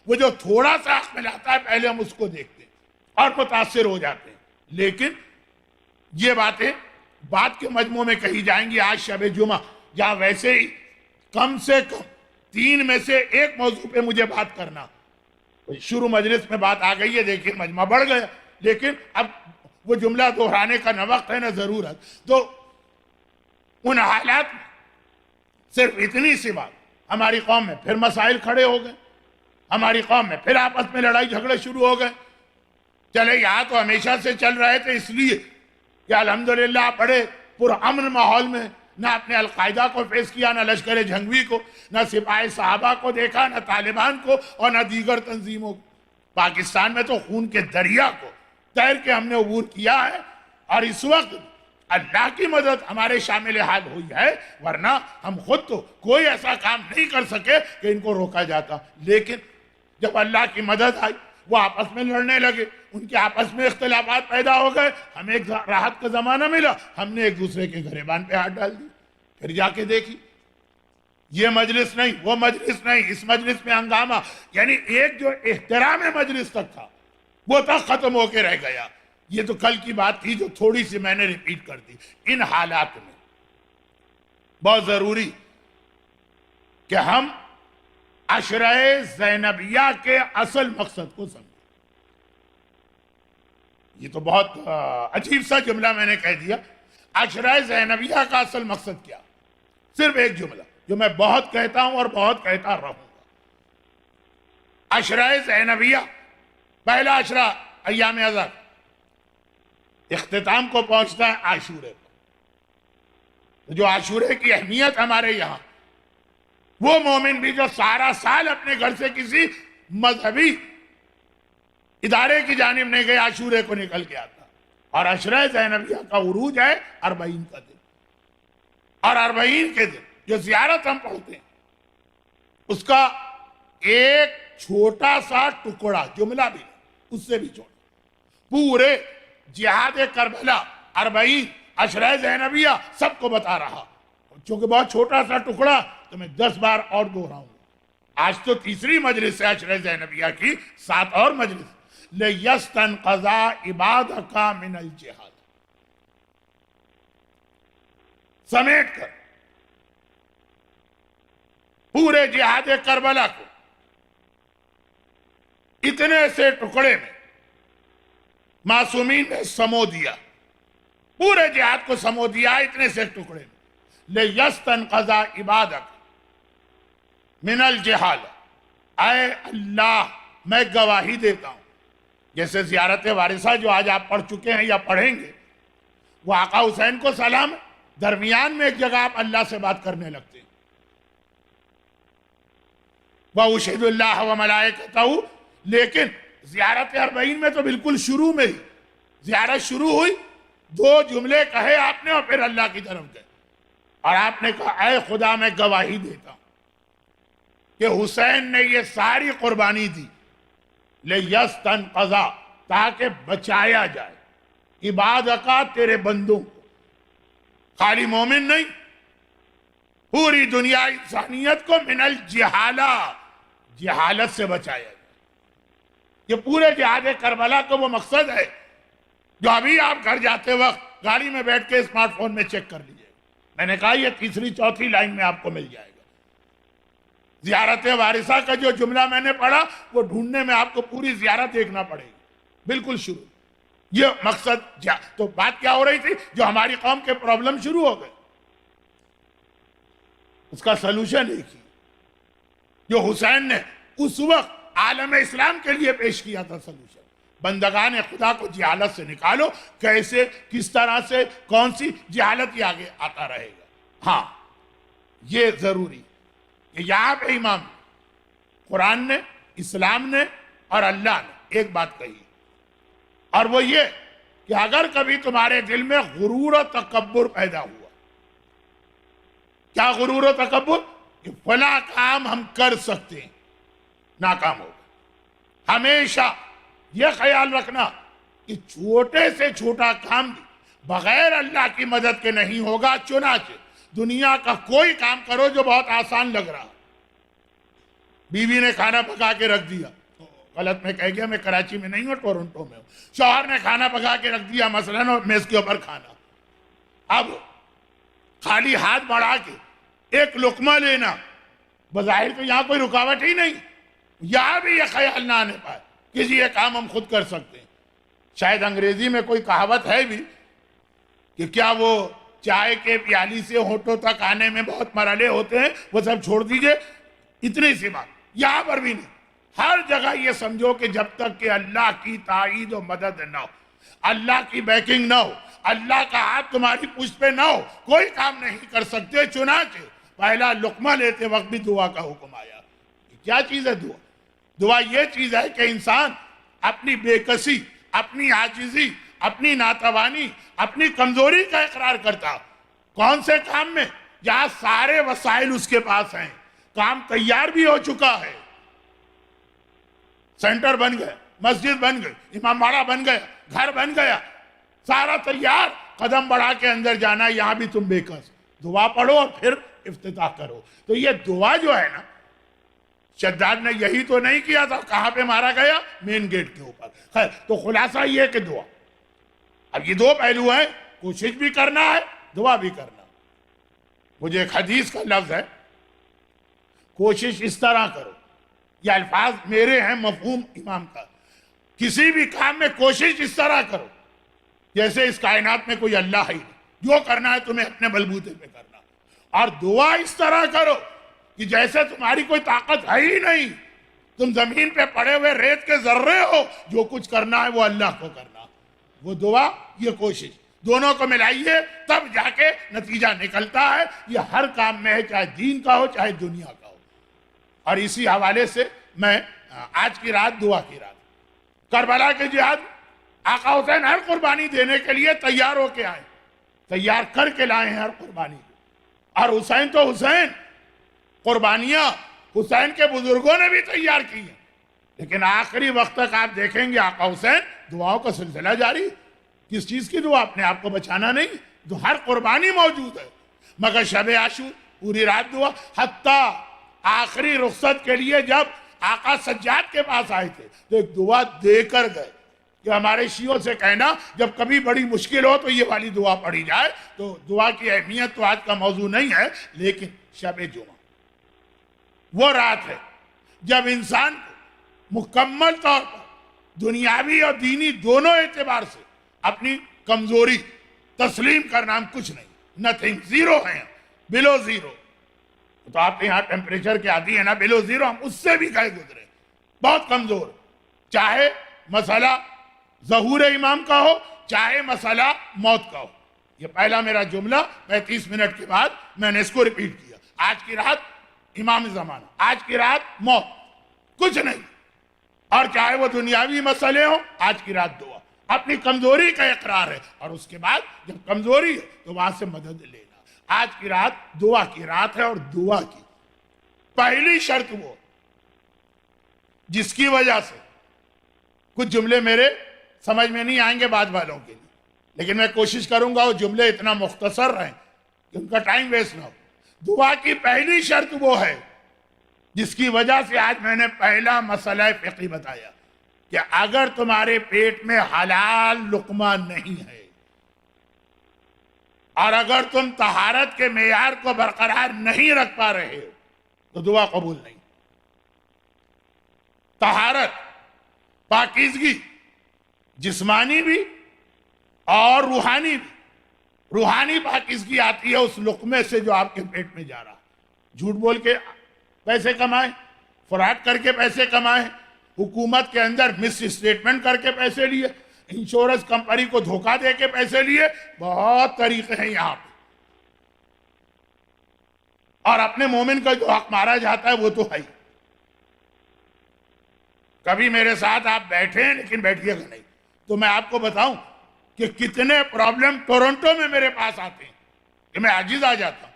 وہ جو تھوڑا سا حق ملاتا ہے پہلے ہم اس کو دیکھتے ہیں اور متاثر ہو جاتے ہیں. لیکن یہ باتیں بات کے مجموع میں کہی جائیں گی. آج شب جمعہ جہاں ویسے ہی کم سے کم 3 میں سے ایک موضوع پہ مجھے بات کرنا، شروع مجلس میں بات آ گئی ہے، دیکھیں مجمع بڑھ گیا، لیکن اب وہ جملہ دہرانے کا نہ وقت ہے نہ ضرورت. تو ان حالات میں صرف اتنی سی بات، ہماری قوم میں پھر مسائل کھڑے ہو گئے، ہماری قوم میں پھر آپس میں لڑائی جھگڑے شروع ہو گئے. چلے یہاں تو ہمیشہ سے چل رہے تھے، اس لیے کہ الحمدللہ بڑے پرامن ماحول میں نہ اپنے القاعدہ کو فیس کیا، نہ لشکر جھنگوی کو، نہ سپاہی صحابہ کو دیکھا، نہ طالبان کو اور نہ دیگر تنظیموں کو. پاکستان میں تو خون کے دریا کو تیر کے ہم نے عبور کیا ہے، اور اس وقت اللہ کی مدد ہمارے شامل حال ہوئی ہے، ورنہ ہم خود تو کوئی ایسا کام نہیں کر سکے کہ ان کو روکا جاتا. لیکن جب اللہ کی مدد آئی، وہ آپس میں لڑنے لگے، ان کے آپس میں اختلافات پیدا ہو گئے، ہمیں ایک راحت کا زمانہ ملا، ہم نے ایک دوسرے کے گریبان پہ ہاتھ ڈال دی. پھر جا کے دیکھی یہ مجلس نہیں، وہ مجلس نہیں، اس مجلس میں ہنگامہ، یعنی ایک جو احترام مجلس تک تھا وہ تک ختم ہو کے رہ گیا. یہ تو کل کی بات تھی جو تھوڑی سی میں نے ریپیٹ کر دی. ان حالات میں بہت ضروری کہ ہم عشرہ زینبیہ کے اصل مقصد کو سمجھیں. یہ تو بہت عجیب سا جملہ میں نے کہہ دیا. عشرہ زینبیہ کا اصل مقصد کیا؟ صرف ایک جملہ جو میں بہت کہتا ہوں اور بہت کہتا رہوں گا. عشرہ زینبیہ، پہلا عشرہ ایام ازر، اختتام کو پہنچتا ہے عاشورے پر. جو عاشورے کی اہمیت ہمارے یہاں، وہ مومن بھی جو سارا سال اپنے گھر سے کسی مذہبی ادارے کی جانب نہیں گئے، عاشورے کو نکل کے آتا. اور عشرہ زینبیہ کا عروج ہے 40 کا دن، اور 40 کے دن جو زیارت ہم پڑھتے ہیں اس کا ایک چھوٹا سا ٹکڑا، جملہ بھی اس سے بھی چھوٹا، پورے جہاد کربلا 40 عشرہ زینبیہ سب کو بتا رہا. چونکہ بہت چھوٹا سا ٹکڑا تو میں 10 بار اور دہراؤں گا. آج تو تیسری مجلس ہے عشرہ زینبیہ کی، 7 اور مجلس. لِيَسْتَنْقَذَا عِبَادَكَ مِنَ الْجِهَادِ، سمیٹ کر پورے جہاد کربلا کو اتنے سے ٹکڑے میں معصومین نے سمو دیا، پورے جہاد کو سمو دیا اتنے سے ٹکڑے میں. لِيَسْتَنْقَذَا عِبَادَكَ مِنَ الْجِهَادِ، اے اللہ میں گواہی دیتا ہوں. جیسے زیارت وارثہ جو آج آپ پڑھ چکے ہیں یا پڑھیں گے، وہ آقا حسین کو سلام، درمیان میں ایک جگہ آپ اللہ سے بات کرنے لگتے ہیں. وَأُشْهِدُ اللَّهَ وَمَلَائِكَتَهُ، لیکن زیارت 40 میں تو بالکل شروع میں ہی زیارت شروع ہوئی، 2 جملے کہے آپ نے اور پھر اللہ کی طرف گئے، اور آپ نے کہا اے خدا میں گواہی دیتا ہوں کہ حسین نے یہ ساری قربانی دی لِيَسْتَنْقَذَ تاکہ بچایا جائے عبادکا تیرے بندوں کو، خالی مومن نہیں، پوری دنیا انسانیت کو من الجہالہ، جہالت سے بچایا جائے۔ یہ پورے جہاد کربلا کا وہ مقصد ہے جو ابھی آپ گھر جاتے وقت گاڑی میں بیٹھ کے اسمارٹ فون میں چیک کر لیجئے۔ میں نے کہا یہ تیسری چوتھی لائن میں آپ کو مل جائے گا۔ زیارت وارثہ کا جو جملہ میں نے پڑھا وہ ڈھونڈنے میں آپ کو پوری زیارت دیکھنا پڑے گی، بالکل شروع۔ یہ مقصد تو بات کیا ہو رہی تھی؟ جو ہماری قوم کے پرابلم شروع ہو گئے، اس کا سلوشن ایک ہی جو حسین نے اس وقت عالم اسلام کے لیے پیش کیا تھا سلوشن، بندگان خدا کو جہالت سے نکالو۔ کیسے، کس طرح سے، کون سی جہالت یہ آگے آتا رہے گا۔ ہاں یہ ضروری کہ یہاں پہ امام قرآن نے، اسلام نے اور اللہ نے ایک بات کہی، اور وہ یہ کہ اگر کبھی تمہارے دل میں غرور و تکبر پیدا ہوا، کیا غرور و تکبر؟ کہ فلاں کام ہم کر سکتے ہیں، ناکام ہوگا۔ ہمیشہ یہ خیال رکھنا کہ چھوٹے سے چھوٹا کام بھی بغیر اللہ کی مدد کے نہیں ہوگا۔ چنانچہ دنیا کا کوئی کام کرو جو بہت آسان لگ رہا، بیوی نے کھانا پکا کے رکھ دیا، غلط میں کہہ گیا، میں کراچی میں نہیں ہوں، ٹورنٹو میں ہوں، شوہر نے کھانا پکا کے رکھ دیا مثلاً اور میز کے اوپر کھانا، اب خالی ہاتھ بڑھا کے ایک لقمہ لینا، بظاہر تو یہاں کوئی رکاوٹ ہی نہیں، یہاں بھی یہ خیال نہ آنے پائے کہ جی یہ کام ہم خود کر سکتے ہیں۔ شاید انگریزی میں کوئی کہاوت ہے بھی کہ کیا وہ چائے کے پیالی سے ہونٹوں تک آنے میں بہت مرحلے ہوتے ہیں، وہ سب چھوڑ دیجئے، اتنی سی بات یہاں پر بھی نہیں۔ ہر جگہ یہ سمجھو کہ جب تک کہ اللہ کی تائید و مدد نہ ہو، اللہ کی بیکنگ نہ ہو، اللہ کا ہاتھ تمہاری پشت پہ نہ ہو، کوئی کام نہیں کر سکتے۔ چنانچہ پہلا لقمہ لیتے وقت بھی دعا کا حکم آیا۔ کیا چیز ہے دعا؟ دعا یہ چیز ہے کہ انسان اپنی بے کسی، اپنی عاجزی، اپنی ناتوانی، اپنی کمزوری کا اقرار کرتا۔ کون سے کام میں؟ جہاں سارے وسائل اس کے پاس ہیں، کام تیار بھی ہو چکا ہے، سینٹر بن گئے، مسجد بن گئی، امام باڑہ بن گیا، گھر بن گیا، سارا تیار، قدم بڑھا کے اندر جانا، یہاں بھی تم بے کس، دعا پڑھو اور پھر افتتاح کرو۔ تو یہ دعا جو ہے نا، شداد نے یہی تو نہیں کیا تھا، کہاں پہ مارا گیا؟ مین گیٹ کے اوپر۔ خیر، تو خلاصہ یہ کہ دعا، اب یہ دو پہلو ہیں، کوشش بھی کرنا ہے، دعا بھی کرنا۔ مجھے ایک حدیث کا لفظ ہے، کوشش اس طرح کرو، یہ الفاظ میرے ہیں، مفہوم امام کا، کسی بھی کام میں کوشش اس طرح کرو جیسے اس کائنات میں کوئی اللہ ہی نہیں، جو کرنا ہے تمہیں اپنے بلبوتے پہ کرنا، اور دعا اس طرح کرو کہ جیسے تمہاری کوئی طاقت ہے ہی نہیں، تم زمین پہ پڑے ہوئے ریت کے ذرے ہو، جو کچھ کرنا ہے وہ اللہ کو کرنا۔ وہ دعا، یہ کوشش، دونوں کو ملائیے تب جا کے نتیجہ نکلتا ہے۔ یہ ہر کام میں ہے، چاہے دین کا ہو چاہے دنیا کا ہو۔ اور اسی حوالے سے میں آج کی رات، دعا کی رات، کربلا کے جہاد، آقا حسین ہر قربانی دینے کے لیے تیار ہو کے آئے، تیار کر کے لائے ہیں ہر قربانی کو۔ اور حسین تو حسین، قربانیاں حسین کے بزرگوں نے بھی تیار کی ہیں، لیکن آخری وقت تک آپ دیکھیں گے آقا حسین دعاؤں کا سلسلہ جاری۔ کس چیز کی دعا؟ اپنے آپ کو بچانا نہیں، تو ہر قربانی موجود ہے، مگر شب عاشور پوری رات دعا، حتیٰ آخری رخصت کے لیے جب آقا سجاد کے پاس آئے تھے تو ایک دعا دے کر گئے کہ ہمارے شیعوں سے کہنا جب کبھی بڑی مشکل ہو تو یہ والی دعا پڑھی جائے۔ تو دعا کی اہمیت تو آج کا موضوع نہیں ہے، لیکن شب جمعہ وہ رات ہے جب انسان کو مکمل طور پر دنیاوی اور دینی دونوں اعتبار سے اپنی کمزوری تسلیم کرنا، ہم کچھ نہیں، نتھنگ، زیرو ہیں، بلو زیرو۔ تو آپ یہاں ٹیمپریچر کے عادی ہیں نا، بلو زیرو، ہم اس سے بھی گئے گزرے، بہت کمزور، چاہے مسئلہ ظہور امام کا ہو چاہے مسئلہ موت کا ہو۔ یہ پہلا میرا جملہ 35 منٹ کے بعد میں نے اس کو ریپیٹ کیا۔ آج کی رات امام زمانہ، آج کی رات موت، کچھ نہیں، اور چاہے وہ دنیاوی مسئلے ہوں، آج کی رات دعا، اپنی کمزوری کا اقرار ہے، اور اس کے بعد جب کمزوری ہے تو وہاں سے مدد لینا۔ آج کی رات دعا کی رات ہے، اور دعا کی پہلی شرط وہ جس کی وجہ سے کچھ جملے میرے سمجھ میں نہیں آئیں گے بعد والوں کے لیے، لیکن میں کوشش کروں گا وہ جملے اتنا مختصر رہیں کہ ان کا ٹائم ویسٹ نہ ہو۔ دعا کی پہلی شرط وہ ہے جس کی وجہ سے آج میں نے پہلا مسئلہ فقہی بتایا کہ اگر تمہارے پیٹ میں حلال لقمہ نہیں ہے اور اگر تم طہارت کے معیار کو برقرار نہیں رکھ پا رہے ہو تو دعا قبول نہیں۔ طہارت، پاکیزگی، جسمانی بھی اور روحانی بھی۔ روحانی پاکیزگی آتی ہے اس لقمے سے جو آپ کے پیٹ میں جا رہا، جھوٹ بول کے پیسے کمائیں، فراڈ کر کے پیسے کمائیں، حکومت کے اندر مس اسٹیٹمنٹ کر کے پیسے لیے، انشورنس کمپنی کو دھوکہ دے کے پیسے لیے، بہت طریقے ہیں یہاں پہ۔ اور اپنے مومن کا جو حق مارا جاتا ہے وہ تو ہے ہی۔ کبھی میرے ساتھ آپ بیٹھے ہیں لیکن بیٹھیے گا نہیں تو میں آپ کو بتاؤں کہ کتنے پرابلم ٹورنٹو میں میرے پاس آتے ہیں کہ میں عاجز آ جاتا ہوں،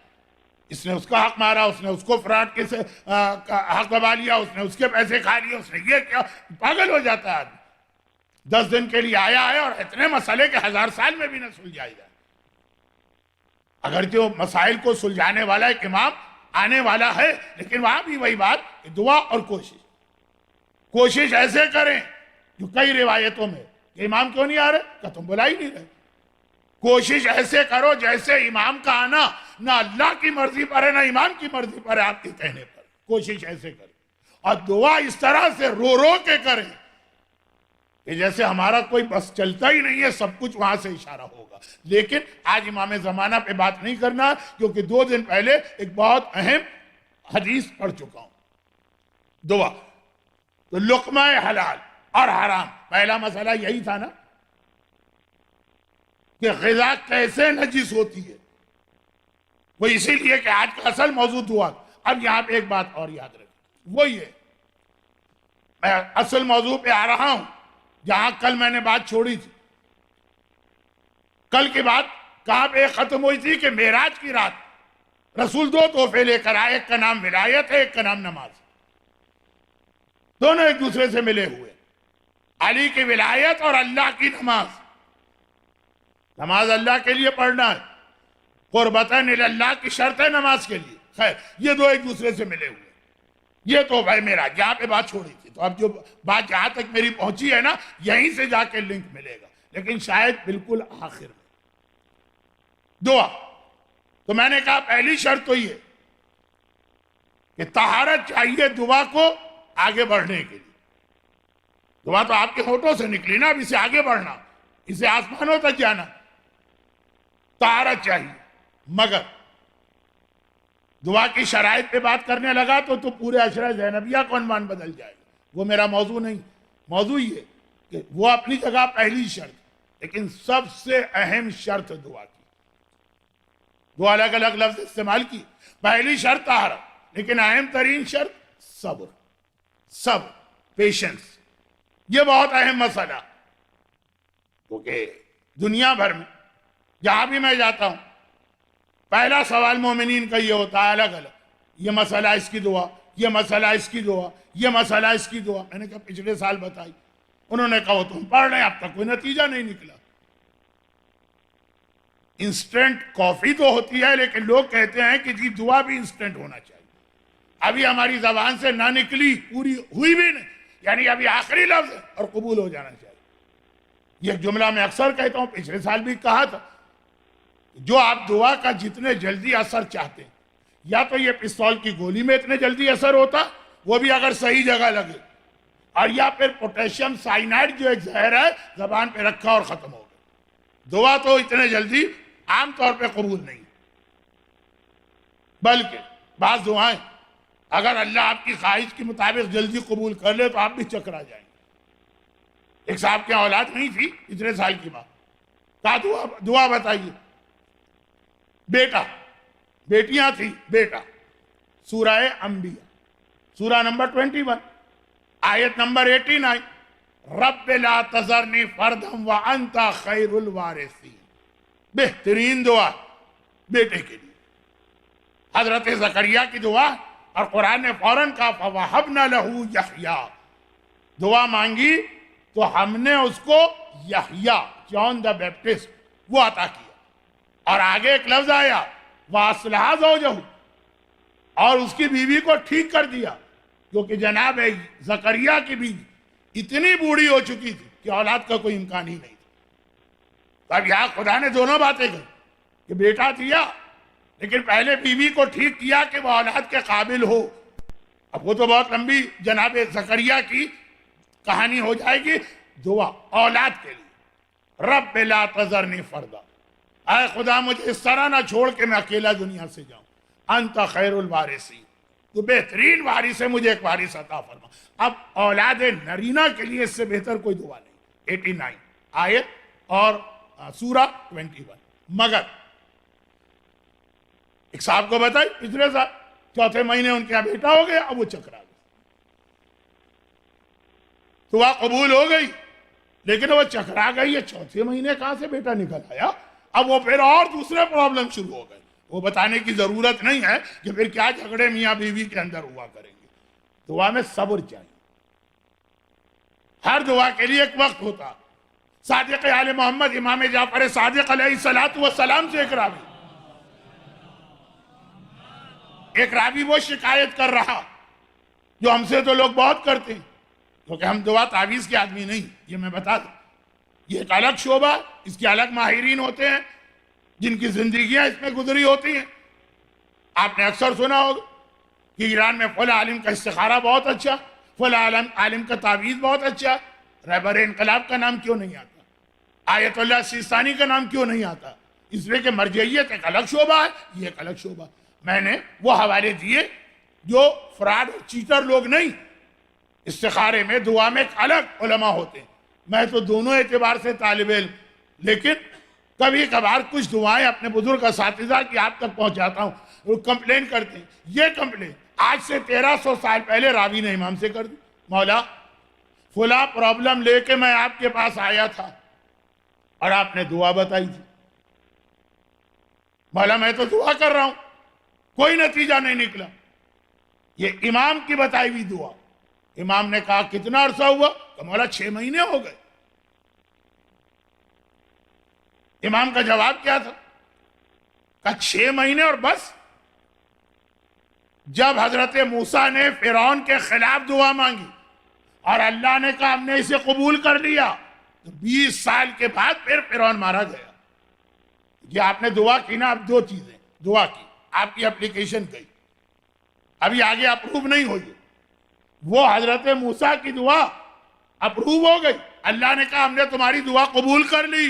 اس نے اس کا حق مارا، اس نے اس کو فراڈ کے سے حق دبا لیا، اس نے اس کے پیسے کھا لیے، اس نے یہ کیا، پاگل ہو جاتا ہے آدمی۔ 10 دن کے لیے آیا ہے اور اتنے مسئلے کہ 1000 سال میں بھی نہ سلجھائے جائے۔ اگر جو مسائل کو سلجھانے والا ایک امام آنے والا ہے، لیکن وہاں بھی وہی بات کہ دعا اور کوشش ایسے کریں جو کئی روایتوں میں کہ امام کیوں نہیں آ رہے کہ تم بلا ہی نہیں رہے۔ کوشش ایسے کرو جیسے امام کا آنا نہ اللہ کی مرضی پر ہے نہ امام کی مرضی پر ہے، آپ کے کہنے پر کوشش ایسے کریں، اور دعا اس طرح سے رو رو کے کریں کہ جیسے ہمارا کوئی بس چلتا ہی نہیں ہے، سب کچھ وہاں سے اشارہ ہوگا۔ لیکن آج امام زمانہ پہ بات نہیں کرنا کیونکہ 2 دن پہلے ایک بہت اہم حدیث پڑھ چکا ہوں۔ دعا تو لقمہ حلال اور حرام، پہلا مسئلہ یہی تھا نا کہ غذا کیسے نجس ہوتی ہے، وہ اسی لیے کہ آج کا اصل موضوع دعا۔ اب یہاں پہ ایک بات اور یاد رکھیں، وہ یہ میں اصل موضوع پہ آ رہا ہوں جہاں کل میں نے بات چھوڑی تھی۔ کل کی بات کہاں پہ ختم ہوئی تھی کہ معراج کی رات رسول 2 تحفے لے کر آئے، ایک کا نام ولایت ہے، ایک کا نام نماز، دونوں ایک دوسرے سے ملے ہوئے، علی کی ولایت اور اللہ کی نماز۔ نماز اللہ کے لیے پڑھنا ہے، قربتاً اللہ کی شرط ہے نماز کے لیے، خیر یہ دو ایک دوسرے سے ملے ہوئے۔ یہ تو بھائی میرا جہاں پہ بات چھوڑی تھی، تو اب جو بات جہاں تک میری پہنچی ہے نا یہیں سے جا کے لنک ملے گا، لیکن شاید بالکل آخر میں دعا۔ تو میں نے کہا پہلی شرط تو یہ کہ طہارت چاہیے دعا کو آگے بڑھنے کے لیے۔ دعا تو آپ کے ہونٹوں سے نکلی نا، اب اسے آگے بڑھنا، اسے آسمانوں تک جانا، طہارت چاہیے۔ مگر دعا کی شرائط پہ بات کرنے لگا تو پورے عشرہ زینبیہ کو عنوان بدل جائے گا، وہ میرا موضوع نہیں۔ موضوع یہ کہ وہ اپنی جگہ پہلی شرط، لیکن سب سے اہم شرط دعا کی، دو الگ الگ لفظ استعمال کی۔ پہلی شرط طہارت، لیکن اہم ترین شرط صبر، پیشنس۔ یہ بہت اہم مسئلہ، کیونکہ دنیا بھر میں جہاں بھی میں جاتا ہوں پہلا سوال مومنین کا یہ ہوتا ہے الگ الگ، یہ مسئلہ اس کی دعا، یہ مسئلہ اس کی دعا، یہ مسئلہ اس کی دعا۔ میں نے کہا پچھلے سال بتائی، انہوں نے کہا وہ تم پڑھ رہے ہیں، اب تک کوئی نتیجہ نہیں نکلا۔ انسٹنٹ کافی تو ہوتی ہے لیکن لوگ کہتے ہیں کہ جی دعا بھی انسٹنٹ ہونا چاہیے۔ ابھی ہماری زبان سے نہ نکلی، پوری ہوئی بھی نہیں، یعنی ابھی آخری لفظ ہے اور قبول ہو جانا چاہیے۔ یہ جملہ میں اکثر کہتا ہوں، پچھلے سال بھی کہا تھا، جو آپ دعا کا جتنے جلدی اثر چاہتے ہیں، یا تو یہ پستول کی گولی میں اتنے جلدی اثر ہوتا، وہ بھی اگر صحیح جگہ لگے، اور یا پھر پوٹیشیم سائنائڈ جو ایک زہر ہے زبان پہ رکھا اور ختم ہو گیا۔ دعا تو اتنے جلدی عام طور پہ قبول نہیں، بلکہ بعض دعائیں اگر اللہ آپ کی خواہش کے مطابق جلدی قبول کر لے تو آپ بھی چکرا جائیں گے۔ ایک صاحب کی اولاد نہیں تھی، پچھلے سال کی بات، کہا دعا بتائیے، بیٹا، بیٹیاں تھی، بیٹا۔ سورہ انبیاء، سورہ نمبر 21، آیت نمبر 89، رب لا تذرنی فردا وانت خیر الوارثین۔ بہترین دعا بیٹے کے لیے۔ حضرت زکریا کی دعا اور قرآن نے فوراً کہا فَوَهَبْنَا لَهُ یحییٰ، دعا مانگی تو ہم نے اس کو یحییٰ، جان دا بیپٹسٹ، وہ عطا کیا۔ اور آگے ایک لفظ آیا وَأَصْلَحَ زَوْجَهُ، اور اس کی بیوی کو ٹھیک کر دیا، کیونکہ جناب زکریا کی بیوی اتنی بوڑھی ہو چکی تھی کہ اولاد کا کوئی امکان ہی نہیں تھا۔ اب یہاں خدا نے دونوں باتیں کہی کہ بیٹا دیا، لیکن پہلے بیوی کو ٹھیک کیا کہ وہ اولاد کے قابل ہو۔ اب وہ تو بہت لمبی جناب زکریا کی کہانی ہو جائے گی۔ دعا اولاد کے لیے، رب لا تذرنی فردا، اے خدا مجھے اس طرح نہ چھوڑ کے میں اکیلا دنیا سے جاؤں، انت خیر الوارثین، تو بہترین وارث ہے، مجھے ایک وارث عطا فرما۔ اب اولاد نرینہ کے لیے اس سے بہتر کوئی دعا نہیں۔ 89 آیت اور سورہ 21۔ مگر ایک صاحب کو بتائی پچھلے سال چوتھے مہینے ان کے یہاں بیٹا ہو گیا، اب وہ چکرا گیا، دعا قبول ہو گئی، لیکن وہ چکرا گئی ہے، چوتھے مہینے کہاں سے بیٹا نکل آیا؟ اب وہ پھر اور دوسرے پرابلم شروع ہو گئے۔ وہ بتانے کی ضرورت نہیں ہے کہ پھر کیا جھگڑے میاں بیوی کے اندر ہوا کریں گے۔ دعا میں صبر چاہیے، ہر دعا کے لیے ایک وقت ہوتا۔ صادق آل محمد امام جعفر صادق علیہ السلام سے ایک راوی وہ شکایت کر رہا جو ہم سے تو لوگ بہت کرتے ہیں، کیونکہ ہم دعا تعویذ کے آدمی نہیں، یہ میں بتا دوں، یہ ایک الگ شعبہ، اس کے الگ ماہرین ہوتے ہیں جن کی زندگیاں اس میں گزری ہوتی ہیں۔ آپ نے اکثر سنا ہوگا کہ ایران میں فلاں عالم کا استخارہ بہت اچھا، فلاں عالم کا تعویذ بہت اچھا، رہبر انقلاب کا نام کیوں نہیں آتا، آیت اللہ سیستانی کا نام کیوں نہیں آتا؟ اس لیے کہ مرجعیت ایک الگ شعبہ ہے، یہ ایک الگ شعبہ۔ میں نے وہ حوالے دیے جو فراڈ اور چیٹر لوگ نہیں، استخارے میں دعا میں ایک الگ علماء ہوتے ہیں۔ میں تو دونوں اعتبار سے طالب علم، لیکن کبھی کبھار کچھ دعائیں اپنے بزرگ اساتذہ کی آپ تک پہنچاتا ہوں، وہ کمپلین کرتے ہیں۔ یہ کمپلین آج سے 1300 سال پہلے راوی نے امام سے کر دی، مولا فلاں پرابلم لے کے میں آپ کے پاس آیا تھا اور آپ نے دعا بتائی تھی، مولا میں تو دعا کر رہا ہوں، کوئی نتیجہ نہیں نکلا۔ یہ امام کی بتائی ہوئی دعا۔ امام نے کہا کتنا عرصہ ہوا؟ کہ مولا 6 مہینے ہو گئے۔ امام کا جواب کیا تھا؟ کہا 6 مہینے اور بس؟ جب حضرت موسیٰ نے فرعون کے خلاف دعا مانگی اور اللہ نے کہا ہم نے اسے قبول کر لیا، تو 20 سال کے بعد پھر فرعون مارا گیا۔ یہ آپ نے دعا کی نا، اب 2 چیزیں دعا کی، آپ کی اپلیکیشن گئی، ابھی آگے اپروو نہیں ہوئی، وہ حضرت موسیٰ کی دعا اپروو ہو گئی، اللہ نے کہا ہم نے تمہاری دعا قبول کر لی،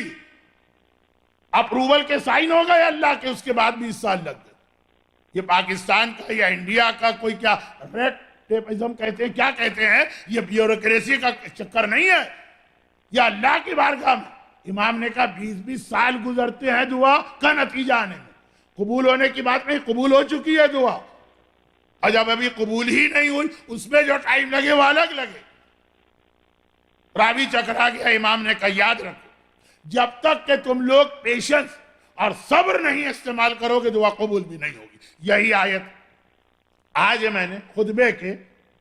اپروول کے سائن ہو گئے اللہ کے، اس کے بعد 20 سال لگ گئے۔ یہ پاکستان کا یا انڈیا کا کوئی کیا ریڈ ٹیپزم کہتے ہیں، کیا کہتے ہیں، یہ بیوروکریسی کا چکر نہیں ہے، یہ اللہ کی بارگاہ میں۔ امام نے کہا 20 سال گزرتے ہیں دعا کا نتیجہ آنے میں، قبول ہونے کی بات نہیں، قبول ہو چکی ہے دعا، اور جب ابھی قبول ہی نہیں ہوئی اس میں جو ٹائم لگے وہ الگ لگے۔ راوی چکرا گیا، امام نے کہا یاد رکھو جب تک کہ تم لوگ پیشنس اور صبر نہیں استعمال کرو گے دعا قبول بھی نہیں ہوگی۔ یہی آیت آج میں نے خطبے کے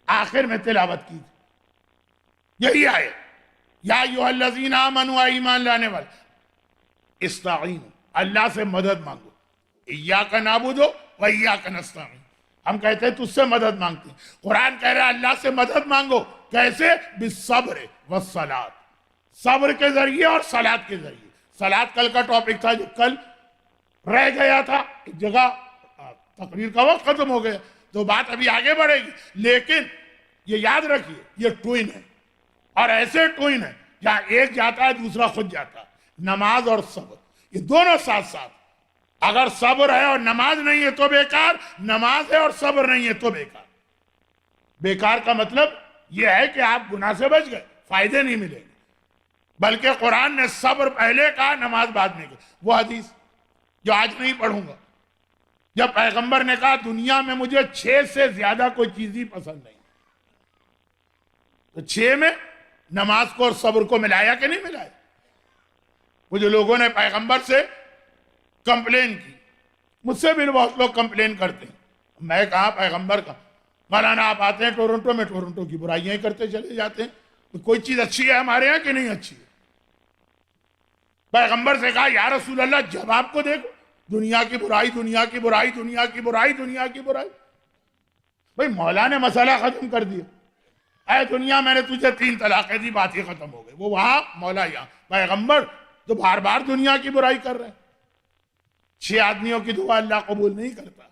آخر میں تلاوت کی تھی، یہی آیت یا ایھا الذین آمنوا، ایمان لانے والے، استعینوا، اللہ سے مدد مانگو، ایاک نعبد و ایاک نستعین، ہم کہتے ہیں تجھ سے مدد مانگتے ہیں، قرآن کہہ رہا ہے اللہ سے مدد مانگو، کیسے؟ بالصبر والصلاۃ، صبر کے ذریعے اور صلاۃ کے ذریعے۔ صلاۃ کل کا ٹاپک تھا جو کل رہ گیا تھا، ایک جگہ تقریر کا وقت ختم ہو گیا تو بات ابھی آگے بڑھے گی، لیکن یہ یاد رکھیے یہ ٹوئن ہے، اور ایسے ٹوئن ہے جہاں ایک جاتا ہے دوسرا خود جاتا ہے، نماز اور صبر، یہ دونوں ساتھ ساتھ۔ اگر صبر ہے اور نماز نہیں ہے تو بیکار، نماز ہے اور صبر نہیں ہے تو بیکار۔ بیکار کا مطلب یہ ہے کہ آپ گناہ سے بچ گئے، فائدے نہیں ملیں گے، بلکہ قرآن نے صبر پہلے کہا، نماز بعد میں کہا۔ وہ حدیث جو آج نہیں پڑھوں گا، جب پیغمبر نے کہا دنیا میں مجھے 6 سے زیادہ کوئی چیز ہی پسند نہیں، تو 6 میں نماز کو اور صبر کو ملایا کہ نہیں ملایا؟ وہ جو لوگوں نے پیغمبر سے کمپلین کی، مجھ سے بھی بہت لوگ کمپلین کرتے ہیں، میں کہا پیغمبر کا مولانا آپ آتے ہیں ٹورنٹو میں، ٹورنٹو کی برائیاں ہی کرتے چلے جاتے ہیں. کوئی چیز اچھی ہے ہمارے یہاں کہ نہیں اچھی ہے؟ پیغمبر سے کہا یا رسول اللہ جواب کو دیکھو، دنیا کی برائی، دنیا کی برائی، دنیا کی برائی، دنیا کی برائی. بھئی مولا نے مسئلہ ختم کر دیا. اے دنیا میں نے تجھے 3 طلاقیں دی، بات ہی ختم ہو گئی. وہ وہاں، مولا یہاں. پیغمبر تو بار بار دنیا کی برائی کر رہے ہیں. 6 آدمیوں کی دعا اللہ قبول نہیں کرتا،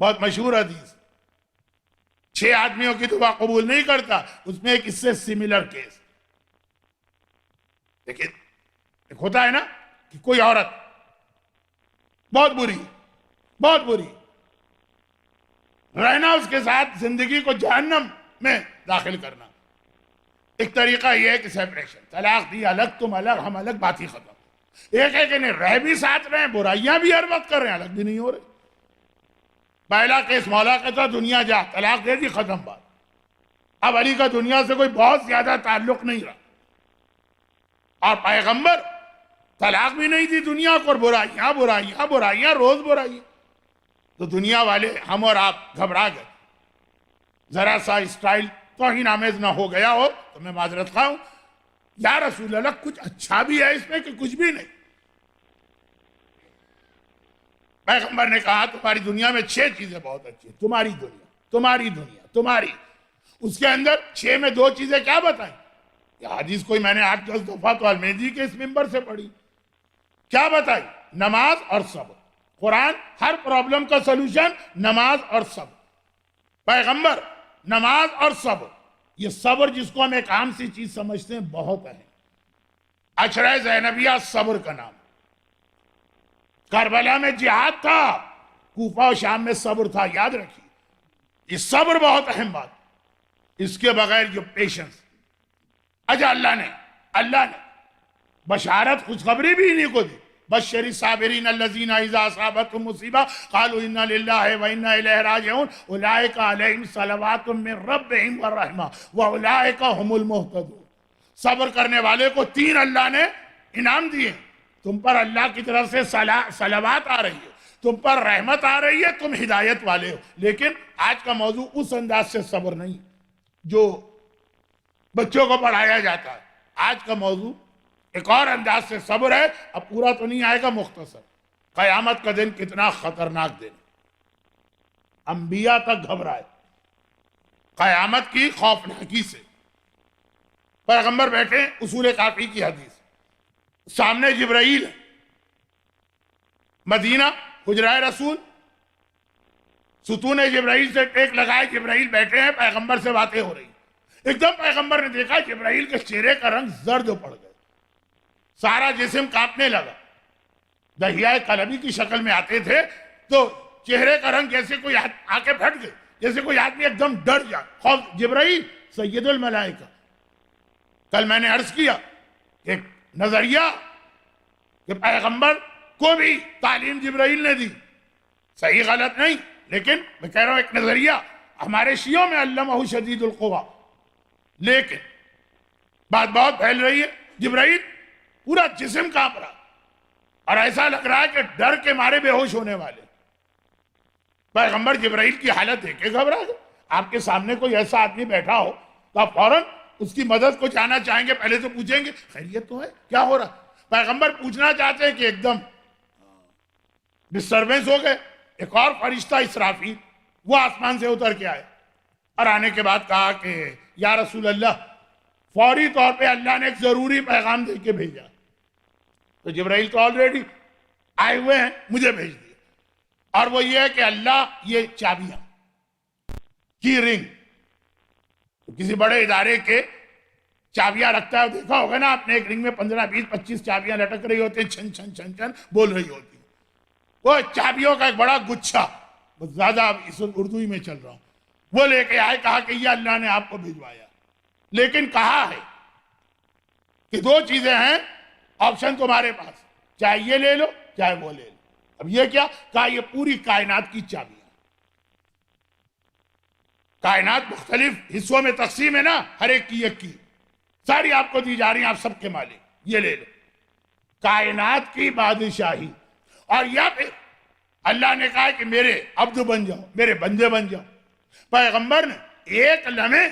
بہت مشہور حدیث. 6 آدمیوں کی دعا قبول نہیں کرتا. اس میں ایک اس سے سملر کیس. لیکن ایک ہوتا ہے نا کہ کوئی عورت بہت بری، بہت بری، رہنا اس کے ساتھ زندگی کو جہنم میں داخل کرنا. ایک طریقہ یہ ہے کہ سیپریشن، طلاق دی، الگ تم الگ ہم الگ، بات ہی ختم. ایک ہے کہ نہیں، رہ بھی ساتھ رہے ہیں، برائیاں بھی ہر وقت کر رہے ہیں، الگ بھی نہیں ہو رہے. پہلا کیس مولا کہتا دنیا جا، طلاق دے دی، ختم بات. اب علی کا دنیا سے کوئی بہت زیادہ تعلق نہیں رہا. اور پیغمبر طلاق بھی نہیں دی دنیا کو، اور برائیاں برائیاں برائیاں، روز برائیاں. تو دنیا والے، ہم اور آپ گھبرا گئے. ذرا سا اسٹائل توہین آمیز نہ ہو گیا ہو تو میں معذرت خواہ ہوں. یا رسول اللہ کچھ اچھا بھی ہے اس میں کہ کچھ بھی نہیں؟ پیغمبر نے کہا تمہاری دنیا میں 6 چیزیں بہت اچھی ہیں. تمہاری دنیا، تمہاری دنیا، تمہاری. اس کے اندر 6 میں 2 چیزیں کیا بتائیں؟ یہ حدیث کوئی میں نے 8-10 دفعہ تو المیدی کے اس ممبر سے پڑھی. کیا بتائی؟ نماز اور صبر. قرآن ہر پرابلم کا سلوشن نماز اور صبر. پیغمبر نماز اور صبر. یہ صبر جس کو ہم ایک عام سی چیز سمجھتے ہیں، بہت اہم. عشرہ زینبیہ صبر کا نام. کربلا میں جہاد تھا، کوفہ و شام میں صبر تھا، یاد رکھیے. یہ صبر بہت اہم بات. اس کے بغیر جو پیشنس. اچھا اللہ نے بشارت خوشخبری بھی انہیں کو دی. بشر الصابرین الذین اذا اصابتهم مصیبہ قالوا انا للہ وانا الیہ راجعون اولئک علیہم صلوات من ربہم ورحمہ واولئک هم المہتدون. صبر کرنے والے کو 3 اللہ نے انعام دیے. تم پر اللہ کی طرف سے صلوات آ رہی ہے، تم پر رحمت آ رہی ہے، تم ہدایت والے ہو. لیکن آج کا موضوع اس انداز سے صبر نہیں جو بچوں کو پڑھایا جاتا ہے. آج کا موضوع ایک اور انداز سے صبر ہے. اب پورا تو نہیں آئے گا، مختصر. قیامت کا دن کتنا خطرناک دن. انبیاء تک گھبرائے قیامت کی خوفناکی سے. پیغمبر بیٹھے، اصول کافی کی حدیث، سامنے جبرائیل ہے. مدینہ حجرہ رسول، ستون جبرائیل سے ٹیک لگائے، جبرائیل بیٹھے ہیں، پیغمبر سے باتیں ہو رہی. ایک دم پیغمبر نے دیکھا جبرائیل کے چہرے کا رنگ زرد پڑ گیا، سارا جسم کانپنے لگا. دہیائے قلبی کی شکل میں آتے تھے تو چہرے کا رنگ جیسے کوئی آنکھیں پھٹ گئی، جیسے کوئی آدمی ایک دم ڈر جائے. خوف. جبرائیل سید الملائکہ. کل میں نے عرض کیا ایک نظریہ کہ پیغمبر کو بھی تعلیم جبرائیل نے دی، صحیح غلط نہیں، لیکن میں کہہ رہا ہوں ایک نظریہ. ہمارے شیعوں میں علمہ شدید القویٰ، لیکن بات بہت پھیل رہی ہے. جبرائیل پورا جسم کانپ رہا اور ایسا لگ رہا ہے کہ ڈر کے مارے بے ہوش ہونے والے. پیغمبر جبرائیل کی حالت دیکھ کے گھبرا گئے. آپ کے سامنے کوئی ایسا آدمی بیٹھا ہو تو آپ فوراً اس کی مدد کو جانا چاہیں گے، پہلے تو پوچھیں گے خیریت تو ہے، کیا ہو رہا. پیغمبر پوچھنا چاہتے ہیں کہ ایک دم ڈسٹربنس ہو گئے. ایک اور فرشتہ اسرافیل وہ آسمان سے اتر کے آئے اور آنے کے بعد کہا کہ یا رسول اللہ، فوری طور پہ اللہ نے ایک ضروری پیغام دے کے بھیجا. تو جبرائیل تو آلریڈی آئے ہوئے ہیں، مجھے بھیج دیا. اور وہ یہ ہے کہ اللہ یہ چابیاں، کی رنگ، کسی بڑے ادارے کے چابیاں رکھتا ہے، دیکھا ہوگا نا آپ نے، ایک رنگ میں 15 20 25 چابیاں لٹک رہی ہوتی ہیں، چھن چھن چھن چھن بول رہی ہوتی ہیں. وہ چابیوں کا ایک بڑا گچھا، زیادہ اس اردو ہی میں چل رہا ہوں، وہ لے کے آئے. کہا کہ یہ اللہ نے آپ کو بھیجوایا. لیکن کہا ہے کہ 2 چیزیں ہیں، آپشن تمہارے پاس، چاہے یہ لے لو چاہے وہ لے لو. اب یہ کیا؟ کہا یہ پوری کائنات کی چابیاں. کائنات مختلف حصوں میں تقسیم ہے نا، ہر ایک کی ایک کی، ساری آپ کو دی جا رہی ہیں، آپ سب کے مالک. یہ لے لو، کائنات کی بادشاہی. اور یا پھر اللہ نے کہا کہ میرے عبد بن جاؤ، میرے بندے بن جاؤ. پیغمبر نے ایک لمحے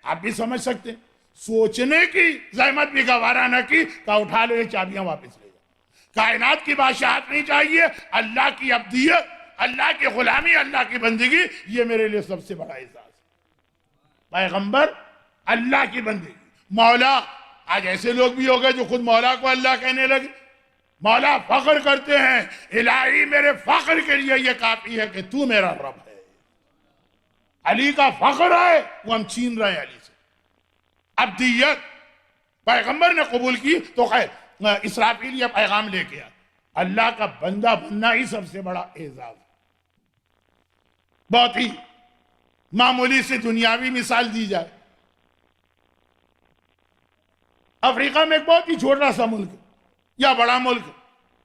آپ بھی سمجھ سکتے ہیں سوچنے کی زحمت بھی گوارا نہ کی، کہا اٹھا لو یہ چابیاں واپس لے جاؤ، کائنات کی بادشاہت نہیں چاہیے، اللہ کی عبدیت، اللہ کی غلامی، اللہ کی بندگی، یہ میرے لیے سب سے بڑا اعزاز ہے۔ پیغمبر اللہ کی بندگی، مولا، آج ایسے لوگ بھی ہو گئے جو خود مولا کو اللہ کہنے لگے، مولا فخر کرتے ہیں، الہی میرے فخر کے لیے یہ کافی ہے کہ تو میرا رب ہے۔ علی کا فخر ہے وہ ہم چھین رہے ہیں علی سے۔ عبدیت پیغمبر نے قبول کی تو خیر اسرافیل یہ پیغام لے کے آیا، اللہ کا بندہ بننا ہی سب سے بڑا اعزاز ہے۔ بہت ہی معمولی سے دنیاوی مثال دی جائے، افریقہ میں ایک بہت ہی چھوٹا سا ملک یا بڑا ملک،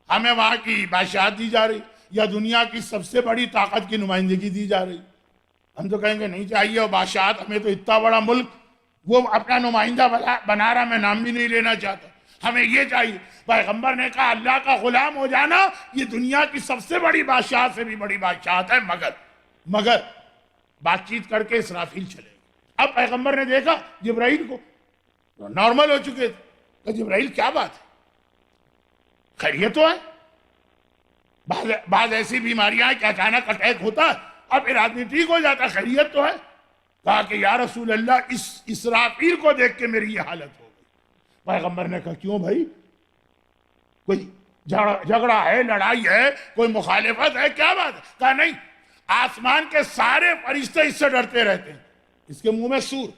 ہمیں وہاں کی بادشاہت دی جا رہی یا دنیا کی سب سے بڑی طاقت کی نمائندگی دی جا رہی، ہم تو کہیں گے نہیں چاہیے وہ بادشاہت، ہمیں تو اتنا بڑا ملک وہ اپنا نمائندہ بنا رہا، میں نام بھی نہیں لینا چاہتا، ہمیں یہ چاہیے۔ پیغمبر نے کہا اللہ کا غلام ہو جانا یہ دنیا کی سب سے بڑی بادشاہت سے بھی بڑی بادشاہت ہے، مگر بات چیت کر کے اسرافیل چلے گئے۔ اب پیغمبر نے دیکھا جبرائیل کو نارمل ہو چکے تھے، کہ جبرائیل کیا بات ہے، خیریت تو ہے؟ بعض ایسی بیماریاں ہیں کہ اچانک اٹیک ہوتا ہے اور پھر آدمی ٹھیک ہو جاتا ہے، خیریت تو ہے؟ کہا کہ یا رسول اللہ اس اسرافیل کو دیکھ کے میری یہ حالت ہو گئی۔ پیغمبر نے کہا کیوں بھائی، کوئی جھگڑا ہے، لڑائی ہے، کوئی مخالفت ہے، کیا بات ہے؟ کہا نہیں، آسمان کے سارے فرشتے اس سے ڈرتے رہتے ہیں، اس کے منہ میں سور،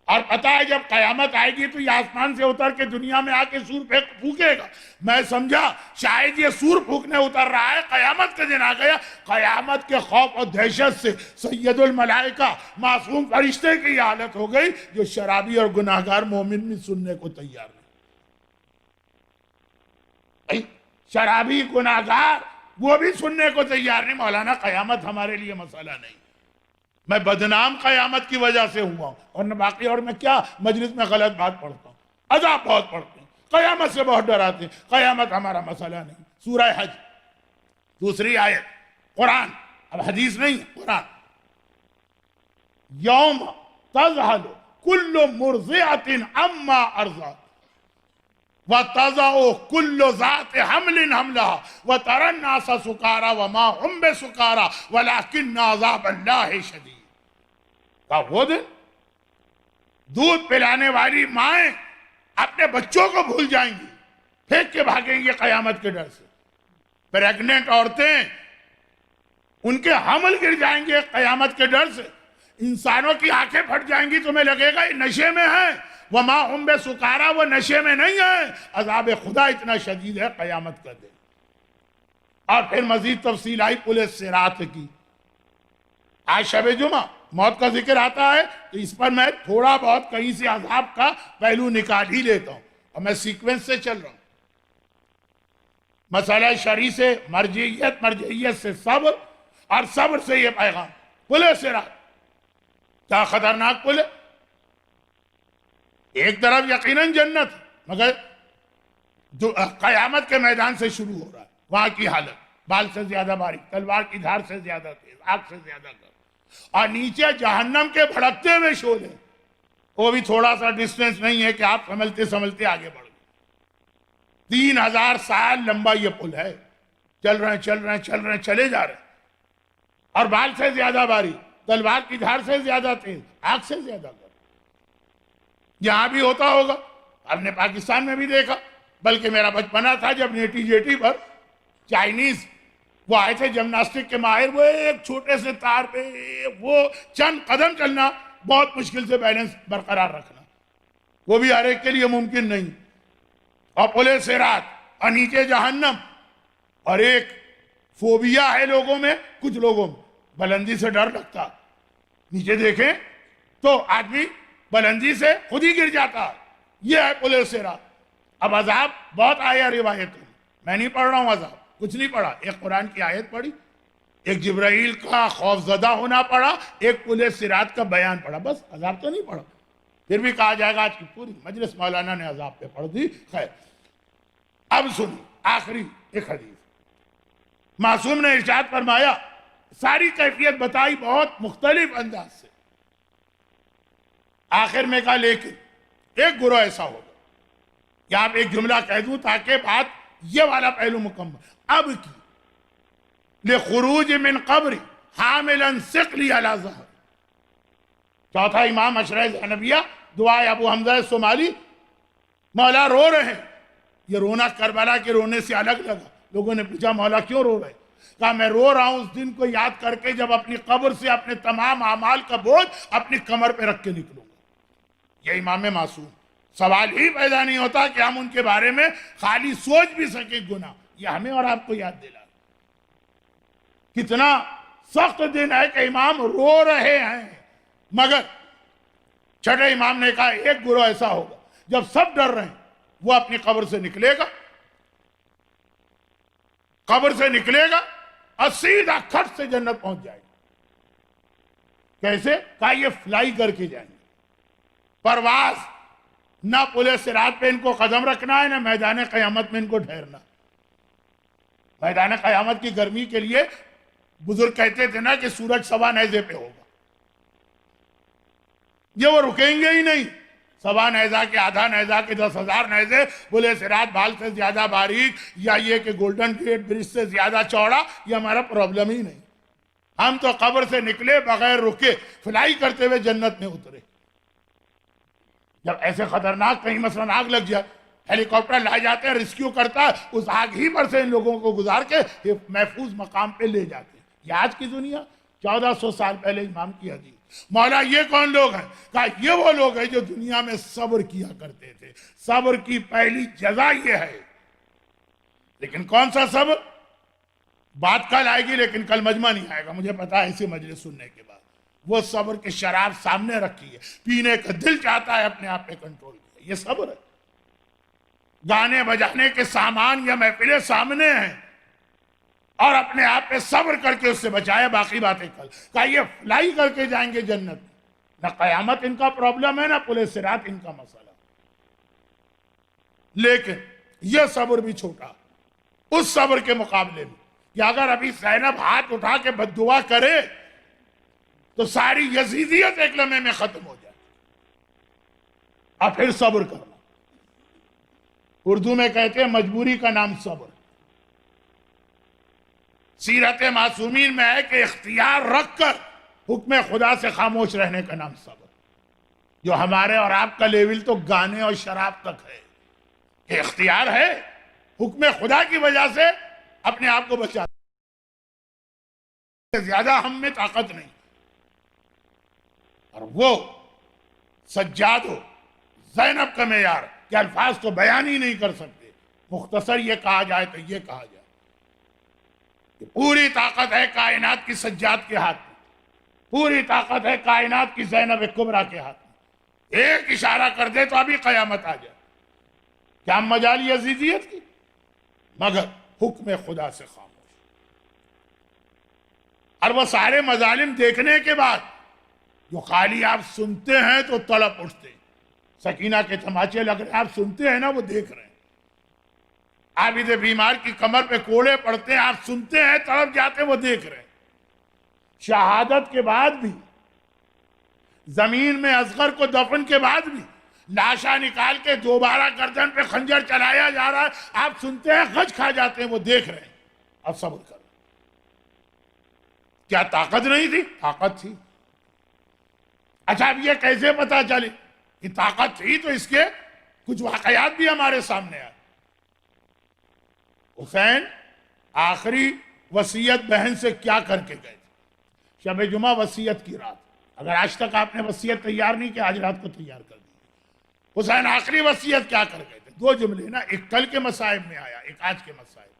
اور پتہ ہے جب قیامت آئے گی تو یہ آسمان سے اتر کے دنیا میں آ کے سور پھونکے گا۔ میں سمجھا شاید یہ سور پھونکنے اتر رہا ہے، قیامت کا دن آ گیا، قیامت کے خوف اور دہشت سے سید الملائکہ معصوم فرشتے کی یہ حالت ہو گئی جو شرابی اور گناہگار مومن بھی سننے کو تیار نہیں۔ شرابی گناہگار وہ بھی سننے کو تیار نہیں، مولانا قیامت ہمارے لیے مسئلہ نہیں، میں بدنام قیامت کی وجہ سے ہوا ہوں، اور نہ باقی، اور میں کیا مجلس میں غلط بات پڑھتا ہوں، عذاب بہت پڑھتے ہیں، قیامت سے بہت ڈراتے ہیں، قیامت ہمارا مسئلہ نہیں۔ سورہ حج دوسری آیت، قرآن، اب حدیث نہیں قرآن، یوم تذہل کل مرضعۃ عما ارضعت وَتَضَعُ كُلُّ ذَاتِ حَمْلٍ حَمْلَهَا وَتَرَى النَّاسَ سُكَارَىٰ وَمَا هُمْ بِسُكَارَىٰ وَلَٰكِنَّ عَذَابَ اللَّهِ شَدِيدٌ۔ کہا وہ دن دودھ پلانے والی مائیں اپنے بچوں کو بھول جائیں گی، پھینک کے بھاگیں گی قیامت کے ڈر سے، پریگننٹ عورتیں ان کے حمل گر جائیں گے قیامت کے ڈر سے، انسانوں کی آنکھیں پھٹ جائیں گی، تمہیں لگے گا یہ نشے میں ہیں، وما ہم بے سکارا، وہ نشے میں نہیں ہے، عذاب خدا اتنا شدید ہے قیامت کا دن۔ اور پھر مزید تفصیل آئی پولیس صراط کی۔ آج شب جمعہ موت کا ذکر آتا ہے تو اس پر میں تھوڑا بہت کہیں سے عذاب کا پہلو نکال ہی لیتا ہوں، اور میں سیکوینس سے چل رہا ہوں۔ مسئلہ شرعی سے مرجعیت سے صبر، اور صبر سے یہ پیغام، پولیس صراط کیا خطرناک پل ہے، ایک طرف یقیناً جنت مگر جو قیامت کے میدان سے شروع ہو رہا ہے، وہاں کی حالت بال سے زیادہ باریک، تلوار کی دھار سے زیادہ تیز، آگ سے زیادہ گرم، اور نیچے جہنم کے بھڑکتے ہوئے شعلے، وہ بھی تھوڑا سا ڈسٹینس نہیں ہے کہ آپ سمجھتے آگے بڑھ گئے۔ 3000 سال لمبا یہ پل ہے، چل رہے ہیں چلے جا رہے ہیں، اور بال سے زیادہ باریک، تلوار کی دھار سے زیادہ تیز، آگ سے زیادہ گرم۔ یہاں بھی ہوتا ہوگا، ہم نے پاکستان میں بھی دیکھا، بلکہ میرا بچپنا تھا جب نیٹی جیٹی پر چائنیز وہ آئے تھے جمناسٹک کے ماہر، وہ ایک چھوٹے سے تار پہ وہ چند قدم چلنا، بہت مشکل سے بیلنس برقرار رکھنا، وہ بھی ہر ایک کے لیے ممکن نہیں، اور پولیس صراط، اور نیچے جہنم، اور ایک فوبیا ہے لوگوں میں، کچھ لوگوں میں بلندی سے ڈر لگتا، نیچے دیکھیں تو آدمی بلندی سے خود ہی گر جاتا، یہ ہے پولیس صراط۔ اب عذاب بہت آیا روایتوں میں نہیں پڑھ رہا ہوں، عذاب کچھ نہیں پڑھا، ایک قرآن کی آیت پڑھی، ایک جبرائیل کا خوف زدہ ہونا پڑا، ایک پولیس صراط کا بیان پڑھا، بس عذاب تو نہیں پڑھا۔ پھر بھی کہا جائے گا آج کی پوری مجلس مولانا نے عذاب پہ پڑھ دی، خیر۔ اب سنی آخری ایک حدیث، معصوم نے ارشاد فرمایا ساری کیفیت بتائی بہت مختلف انداز سے. آخر میں کہا لیکن ایک گروہ ایسا ہوگا. یا آپ ایک جملہ کہہ دوں تاکہ بات یہ والا پہلو مکمل. اب کی لخروج من قبر حاملا ثقلی علی ظہر. چوتھا امام اشرح زینبیہ دعائے ابو حمزہ صومالی. مولا رو رہے ہیں. یہ رونا کربلا کے رونے سے الگ لگا. لوگوں نے پوچھا مولا کیوں رو رہے؟ کہا میں رو رہا ہوں اس دن کو یاد کر کے جب اپنی قبر سے اپنے تمام اعمال کا بوجھ اپنی کمر پہ رکھ کے نکلوں گا. یہ امام معصوم. سوال ہی پیدا نہیں ہوتا کہ ہم ان کے بارے میں خالی سوچ بھی سکیں گناہ. یہ ہمیں اور آپ کو یاد دلا کتنا سخت دن ہے کہ امام رو رہے ہیں. مگر چھٹے امام نے کہا ایک گروہ ایسا ہوگا جب سب ڈر رہے ہیں وہ اپنی قبر سے نکلے گا. قبر سے نکلے گا اور سیدھا کھٹ سے جنت پہنچ جائے گا. کیسے؟ کہا یہ فلائی کر کے جائیں گے. پرواز نہ پلے صراط پہ ان کو قدم رکھنا ہے نہ میدان قیامت میں ان کو ٹھہرنا. میدان قیامت کی گرمی کے لیے بزرگ کہتے تھے نا کہ سورج سوا نیزے پہ ہوگا. یہ وہ رکیں گے ہی نہیں. سوا نیزہ کے آدھا نیزہ کے 10,000 نیزے پلے صراط بال سے زیادہ باریک یا یہ کہ گولڈن گیٹ برج سے زیادہ چوڑا یہ ہمارا پرابلم ہی نہیں. ہم تو قبر سے نکلے بغیر رکے فلائی کرتے ہوئے جنت میں اترے. جب ایسے خطرناک کہیں مثلا آگ لگ جائے ہیلی کاپٹر لائے جاتے ہیں ریسکیو کرتا ہے اس آگ ہی پر سے ان لوگوں کو گزار کے محفوظ مقام پہ لے جاتے ہیں. یہ آج کی دنیا 1400 سال پہلے امام کی حدیث. مولا یہ کون لوگ ہیں؟ کہا یہ وہ لوگ ہیں جو دنیا میں صبر کیا کرتے تھے. صبر کی پہلی جزا یہ ہے. لیکن کون سا صبر؟ بات کل آئے گی لیکن کل مجمع نہیں آئے گا مجھے پتا ہے. اسی مجلس سننے کے بعد وہ صبر کے شراب سامنے رکھی ہے. پینے کا دل چاہتا ہے اپنے آپ پہ کنٹرول کیا. یہ صبر ہے. گانے بجانے کے سامان یا محفلیں سامنے ہیں اور اپنے آپ پہ صبر کر کے اس سے بچائے باقی باتیں کل. کہا یہ فلائی کر کے جائیں گے جنت. نہ قیامت ان کا پرابلم ہے نہ پلے صراط ان کا مسئلہ. لیکن یہ صبر بھی چھوٹا اس صبر کے مقابلے میں کہ اگر ابھی زینب ہاتھ اٹھا کے بد دعا کرے تو ساری یزیدیت ایک لمحے میں ختم ہو جائے. اور پھر صبر کرنا. اردو میں کہتے ہیں مجبوری کا نام صبر. سیرت معصومین میں ہے کہ اختیار رکھ کر حکم خدا سے خاموش رہنے کا نام صبر. جو ہمارے اور آپ کا لیول تو گانے اور شراب تک ہے کہ اختیار ہے حکم خدا کی وجہ سے اپنے آپ کو بچا. زیادہ ہم میں طاقت نہیں. اور وہ سجاد ہو زینب کا معیار کہ الفاظ تو بیان ہی نہیں کر سکتے. مختصر یہ کہا جائے تو یہ کہا جائے کہ پوری طاقت ہے کائنات کی سجاد کے ہاتھ میں. پوری طاقت ہے کائنات کی زینب کبریٰ کے ہاتھ میں. ایک اشارہ کر دے تو ابھی قیامت آ جائے. کیا مجال یزیدیت کی؟ مگر حکم خدا سے خاموش. اور وہ سارے مظالم دیکھنے کے بعد جو خالی آپ سنتے ہیں تو تڑپ اٹھتے. سکینہ کے تماچے لگ رہے ہیں آپ سنتے ہیں نا وہ دیکھ رہے ہیں. عابد بیمار کی کمر پہ کوڑے پڑتے ہیں آپ سنتے ہیں تڑپ جاتے وہ دیکھ رہے ہیں. شہادت کے بعد بھی زمین میں اصغر کو دفن کے بعد بھی لاشا نکال کے دوبارہ گردن پہ خنجر چلایا جا رہا ہے آپ سنتے ہیں غج کھا جاتے ہیں وہ دیکھ رہے ہیں. اب صبر کر. کیا طاقت نہیں تھی؟ طاقت تھی. اچھا اب یہ کیسے پتا چلے کہ طاقت تھی؟ تو اس کے کچھ واقعات بھی ہمارے سامنے آئے. حسین آخری وصیت بہن سے کیا کر کے گئے تھے؟ شب جمعہ وصیت کی رات. اگر آج تک آپ نے وصیت تیار نہیں کیا آج رات کو تیار کر دی. حسین آخری وصیت کیا کر گئے تھے؟ 2 جملے نا. ایک کل کے مصائب میں آیا ایک آج کے مصائب.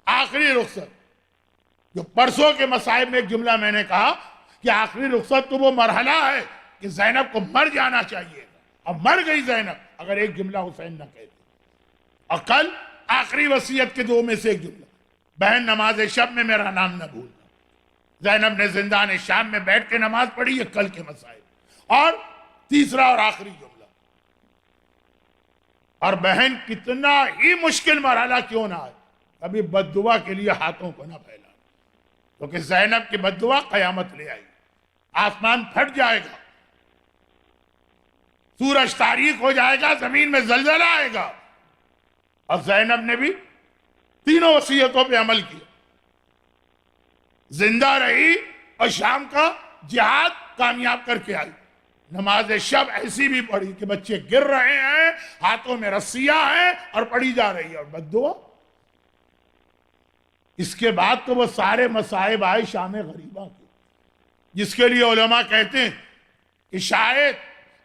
آخری رخصت جو پرسوں کے مصائب میں ایک جملہ میں نے کہا کہ آخری رخصت تو وہ مرحلہ ہے کہ زینب کو مر جانا چاہیے. اب مر گئی زینب اگر ایک جملہ حسین نہ کہتے. اور کل آخری وصیت کے 2 میں سے ایک جملہ بہن نماز شب میں میرا نام نہ بھولنا. زینب نے زندان شام میں بیٹھ کے نماز پڑھی. یہ کل کے مصائب. اور تیسرا اور آخری جملہ اور بہن کتنا ہی مشکل مرحلہ کیوں نہ آئے کبھی بد دعا کے لیے ہاتھوں کو نہ پھیلانا. کیونکہ زینب کی بددعا قیامت لے آئی، آسمان پھٹ جائے گا، سورج تاریک ہو جائے گا، زمین میں زلزلہ آئے گا۔ اور زینب نے بھی تینوں وصیتوں پہ عمل کیا، زندہ رہی اور شام کا جہاد کامیاب کر کے آئی۔ نماز شب ایسی بھی پڑھی کہ بچے گر رہے ہیں، ہاتھوں میں رسیاں ہیں اور پڑھی جا رہی ہے، اور بددعا۔ اس کے بعد تو وہ سارے مصائب آئے شام غریبہ کے، جس کے لیے علماء کہتے ہیں کہ شاید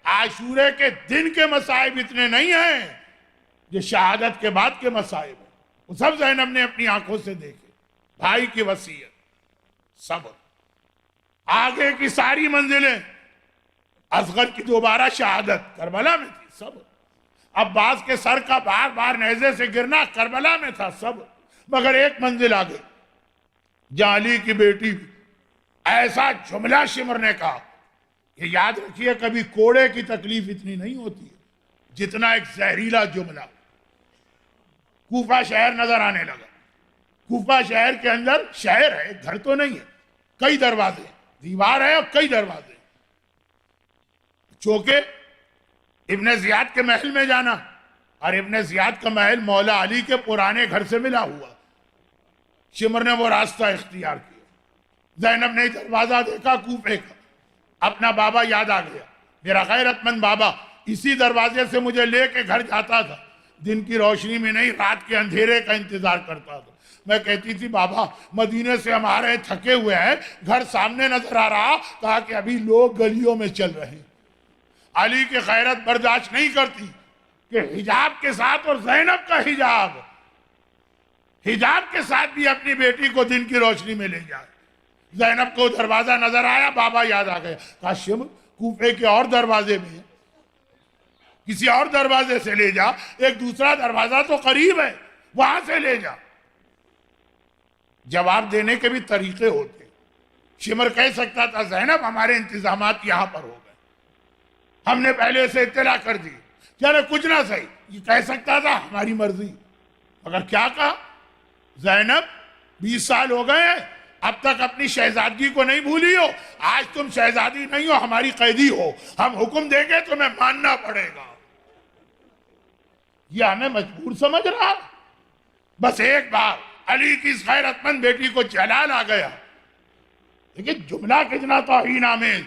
عاشورے کے دن کے مصائب اتنے نہیں ہیں جو شہادت کے بعد کے مصائب ہیں۔ وہ سب زینب نے اپنی آنکھوں سے دیکھے، بھائی کی وصیت، صبر، آگے کی ساری منزلیں، اصغر کی دوبارہ شہادت کربلا میں تھی، صبر، عباس کے سر کا بار بار نیزے سے گرنا کربلا میں تھا، صبر، مگر ایک منزل آگے جہاں علی کی بیٹی بھی ایسا جملہ شمر نے کہا کہ یاد رکھیے کبھی کوڑے کی تکلیف اتنی نہیں ہوتی ہے جتنا ایک زہریلا جملہ۔ کوفہ شہر نظر آنے لگا، کوفہ شہر کے اندر شہر ہے، گھر تو نہیں ہے، کئی دروازے، دیوار ہے اور کئی دروازے، چونکہ ابن زیاد کے محل میں جانا، اور ابن زیاد کا محل مولا علی کے پرانے گھر سے ملا ہوا۔ شمر نے وہ راستہ اختیار کیا، زینب نے دروازہ دیکھا کوفے کا، اپنا بابا یاد آ گیا، میرا غیرت مند بابا اسی دروازے سے مجھے لے کے گھر جاتا تھا، دن کی روشنی میں نہیں، رات کے اندھیرے کا انتظار کرتا تھا۔ میں کہتی تھی بابا مدینے سے ہم آ رہے تھکے ہوئے ہیں، گھر سامنے نظر آ رہا، کہا کہ ابھی لوگ گلیوں میں چل رہے ہیں۔ علی کی غیرت برداشت نہیں کرتی کہ حجاب کے ساتھ، اور زینب کا حجاب کے ساتھ بھی اپنی بیٹی کو دن کی روشنی میں لے جائے۔ زینب کو دروازہ نظر آیا، بابا یاد آ گیا، کہا شمر کوفے کے اور دروازے میں ہے، کسی اور دروازے سے لے جا، ایک دوسرا دروازہ تو قریب ہے، وہاں سے لے جا۔ جواب دینے کے بھی طریقے ہوتے، شمر کہہ سکتا تھا زینب ہمارے انتظامات یہاں پر ہو گئے، ہم نے پہلے سے اطلاع کر دی، چلے کچھ نہ صحیح، یہ کہہ سکتا تھا ہماری مرضی، مگر کیا کہا؟ زینب 20 سال ہو گئے ہیں، اب تک اپنی شہزادگی کو نہیں بھولی ہو، آج تم شہزادی نہیں ہو، ہماری قیدی ہو، ہم حکم دیں گے تمہیں ماننا پڑے گا۔ یہ ہمیں مجبور سمجھ رہا، بس ایک بار علی کی اس غیرت مند بیٹی کو جلال آ گیا، لیکن جملہ کتنا توہین آمیز،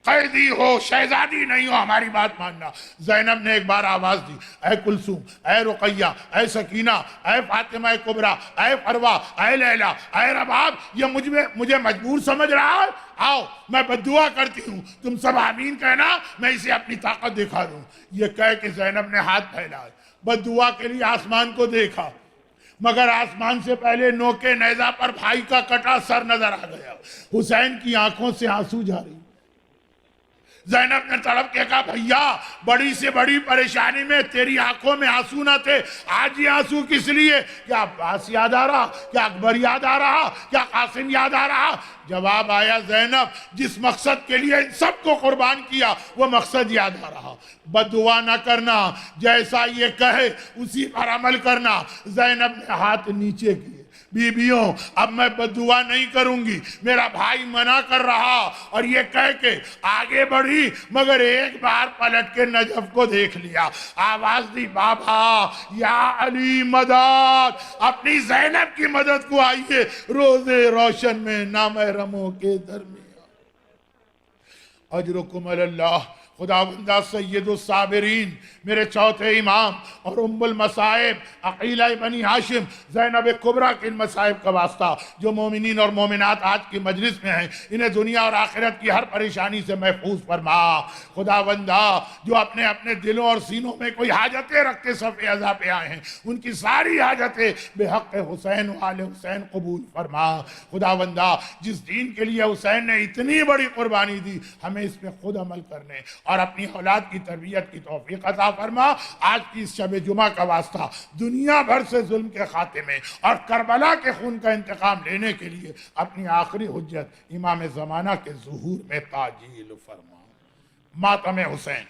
قیدی ہو، شہزادی نہیں ہو، ہماری بات ماننا۔ زینب نے ایک بار آواز دی، اے کلثوم، اے رقیہ، اے سکینہ، اے فاطمہ کبریٰ، اے فروہ، اے لیلہ، اے رباب، یہ مجھے مجبور سمجھ رہا ہے؟ آؤ میں بددعا کرتی ہوں، تم سب آمین کہنا، میں اسے اپنی طاقت دکھا دوں۔ یہ کہہ کہ زینب نے ہاتھ پھیلائے، بددعا کے لیے آسمان کو دیکھا، مگر آسمان سے پہلے نوکے نیزہ پر بھائی کا کٹا سر نظر آ گیا، حسین کی آنکھوں سے آنسو جاری۔ زینب نے تڑپ کے کہا بھیا بڑی سے بڑی پریشانی میں تیری آنکھوں میں آنسو نہ تھے، آج یہ آنسو کس لیے؟ کیا عباس یاد آ رہا؟ کیا اکبر یاد آ رہا؟ کیا قاسم یاد آ رہا؟ جواب آیا زینب جس مقصد کے لیے ان سب کو قربان کیا وہ مقصد یاد آ رہا۔ بددعا نہ کرنا، جیسا یہ کہے اسی پر عمل کرنا۔ زینب نے ہاتھ نیچے کیے، بیویوں اب میں بددعا نہیں کروں گی، میرا بھائی منع کر رہا، اور یہ کہہ کے آگے بڑھی، مگر ایک بار پلٹ کے نجف کو دیکھ لیا، آواز دی بابا یا علی مدد، اپنی زینب کی مدد کو آئیے روزے روشن میں نامحرموں کے درمیان۔ اجرکم اللہ، خداوندہ سید الصابرین، میرے چوتھے امام اور ام المصائب عقیلہ بنی ہاشم زینب کبریٰ کے ان مصائب کا واسطہ، جو مومنین اور مومنات آج کی مجلس میں ہیں، انہیں دنیا اور آخرت کی ہر پریشانی سے محفوظ فرما۔ خداوندہ جو اپنے اپنے دلوں اور سینوں میں کوئی حاجتیں رکھتے صف عزا پہ آئے ہیں، ان کی ساری حاجتیں بے حق حسین و آل حسین قبول فرما۔ خداوندہ جس دین کے لیے حسین نے اتنی بڑی قربانی دی، ہمیں اس پہ خود عمل کرنے اور اپنی اولاد کی تربیت کی توفیق عطا فرما۔ آج کی اس شب جمعہ کا واسطہ دنیا بھر سے ظلم کے خاتمے اور کربلا کے خون کا انتقام لینے کے لیے اپنی آخری حجت امام زمانہ کے ظہور میں تعجیل فرما۔ ماتم حسین۔